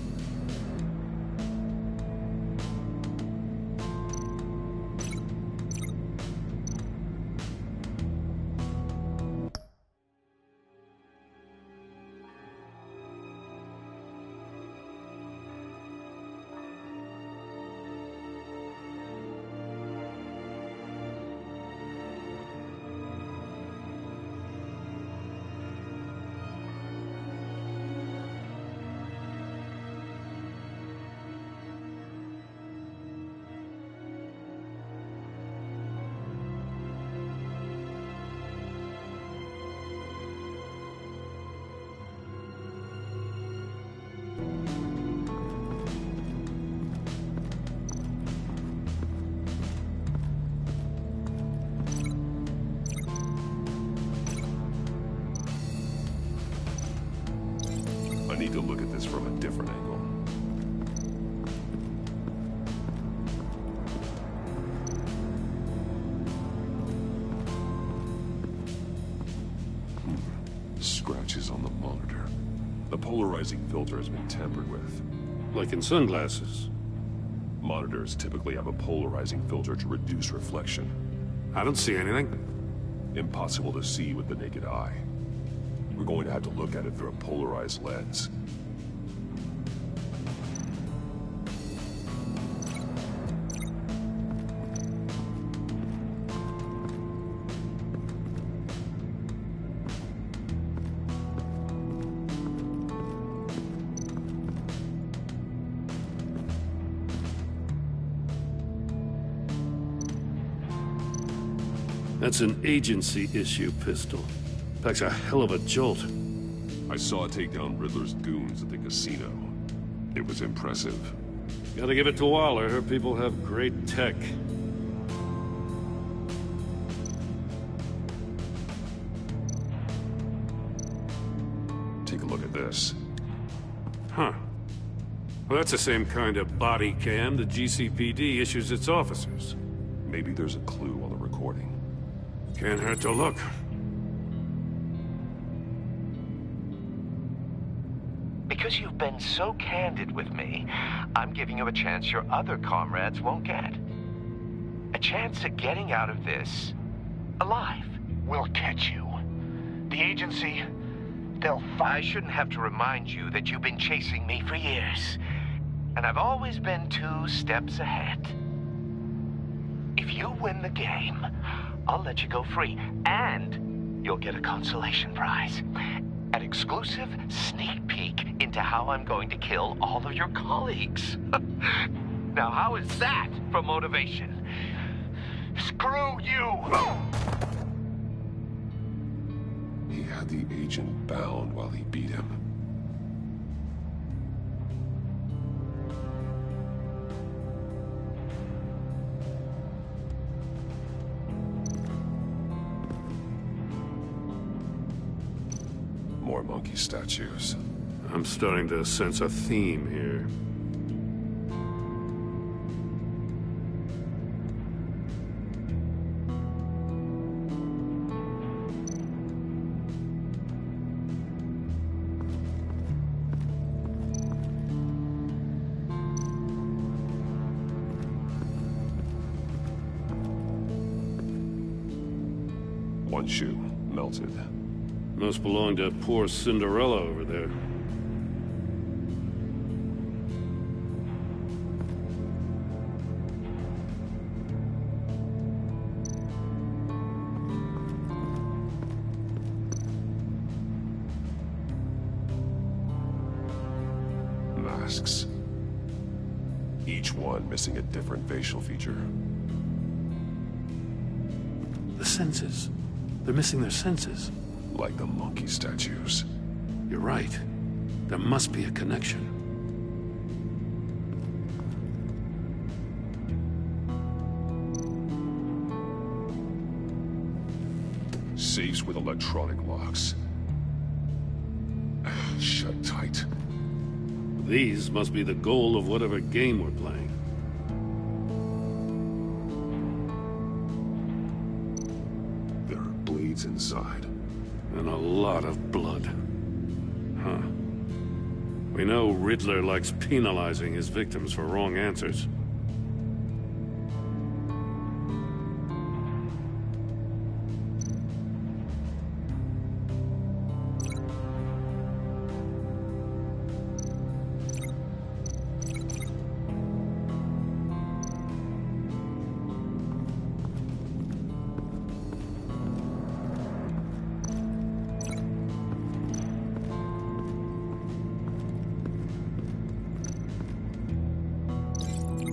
I need to look at this from a different angle. Scratches focus on the monitor. The polarizing filter has been tampered with. Like in sunglasses. Monitors typically have a polarizing filter to reduce reflection. I don't see anything. Impossible to see with the naked eye. We're going to have to look at it through a polarized lens. That's an agency-issue pistol. Packs a hell of a jolt. I saw it take down Riddler's goons at the casino. It was impressive. Gotta give it to Waller. Her people have great tech. Take a look at this. Huh. Well, that's the same kind of body cam the GCPD issues its officers. Maybe there's a clue on the recording. Can't hurt to look. Because you've been so candid with me, I'm giving you a chance your other comrades won't get. A chance at getting out of this alive. We'll catch you. The agency, they'll find... I shouldn't have to remind you that you've been chasing me for years. And I've always been 2 steps ahead. If you win the game, I'll let you go free. And you'll get a consolation prize. An exclusive sneak peek into how I'm going to kill all of your colleagues. Now, how is that for motivation? Screw you! He had the agent bound while he beat him. More monkey statues. I'm starting to sense a theme here. One shoe, melted. Must belong to poor Cinderella over there. Masks. Each one missing a different facial feature. The senses. They're missing their senses. Like the monkey statues. You're right. There must be a connection. Safes with electronic locks. Shut tight. These must be the goal of whatever game we're playing. There are blades inside. And a lot of blood. Huh. We know Riddler likes penalizing his victims for wrong answers.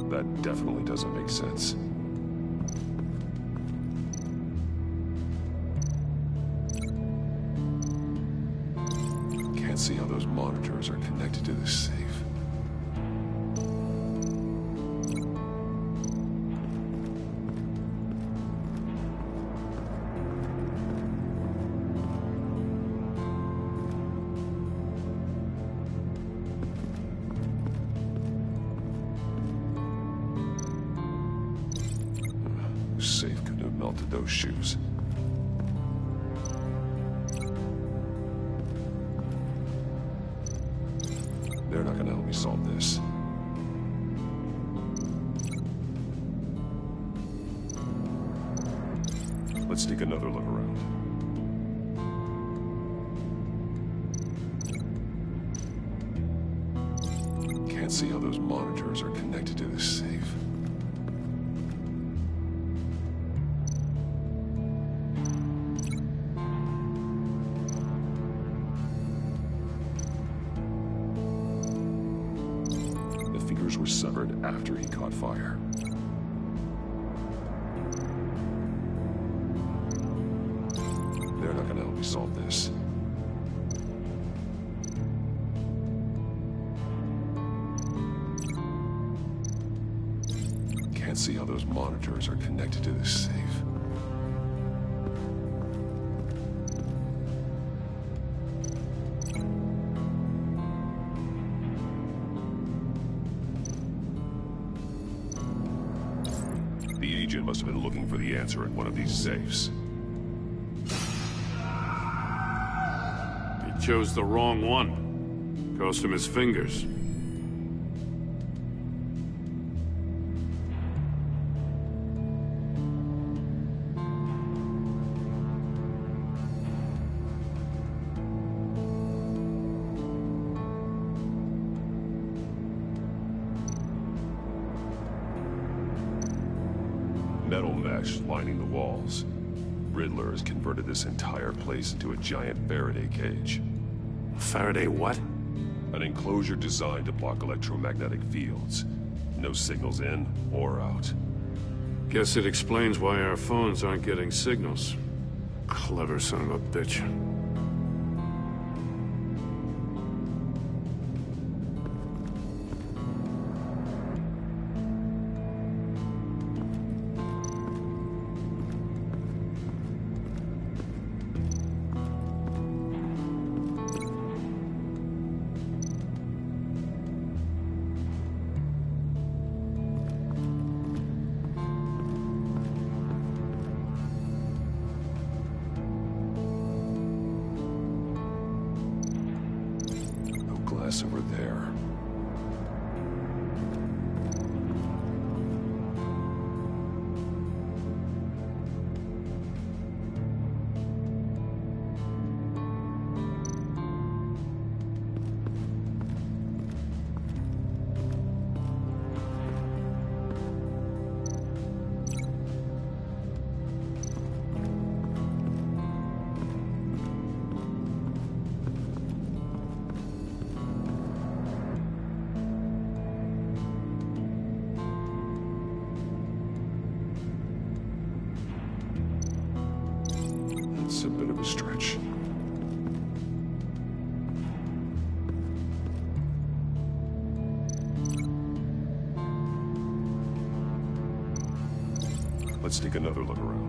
That definitely doesn't make sense. Can't see how those monitors are connected to this safe. Safe couldn't have melted those shoes. not gonna help me solve this. Let's take another look around. Can't see how those monitors are connected to this safe. The fingers were severed after he caught fire. They're not gonna help me solve this. Can't see how those monitors are connected to this safe. The agent must have been looking for the answer in one of these safes. He chose the wrong one. Cost him his fingers. Metal mesh lining the walls. Riddler has converted this entire place into a giant Faraday cage. Faraday what? An enclosure designed to block electromagnetic fields. No signals in or out. Guess it explains why our phones aren't getting signals. Clever son of a bitch. Glass over there. It's a bit of a stretch. Let's take another look around.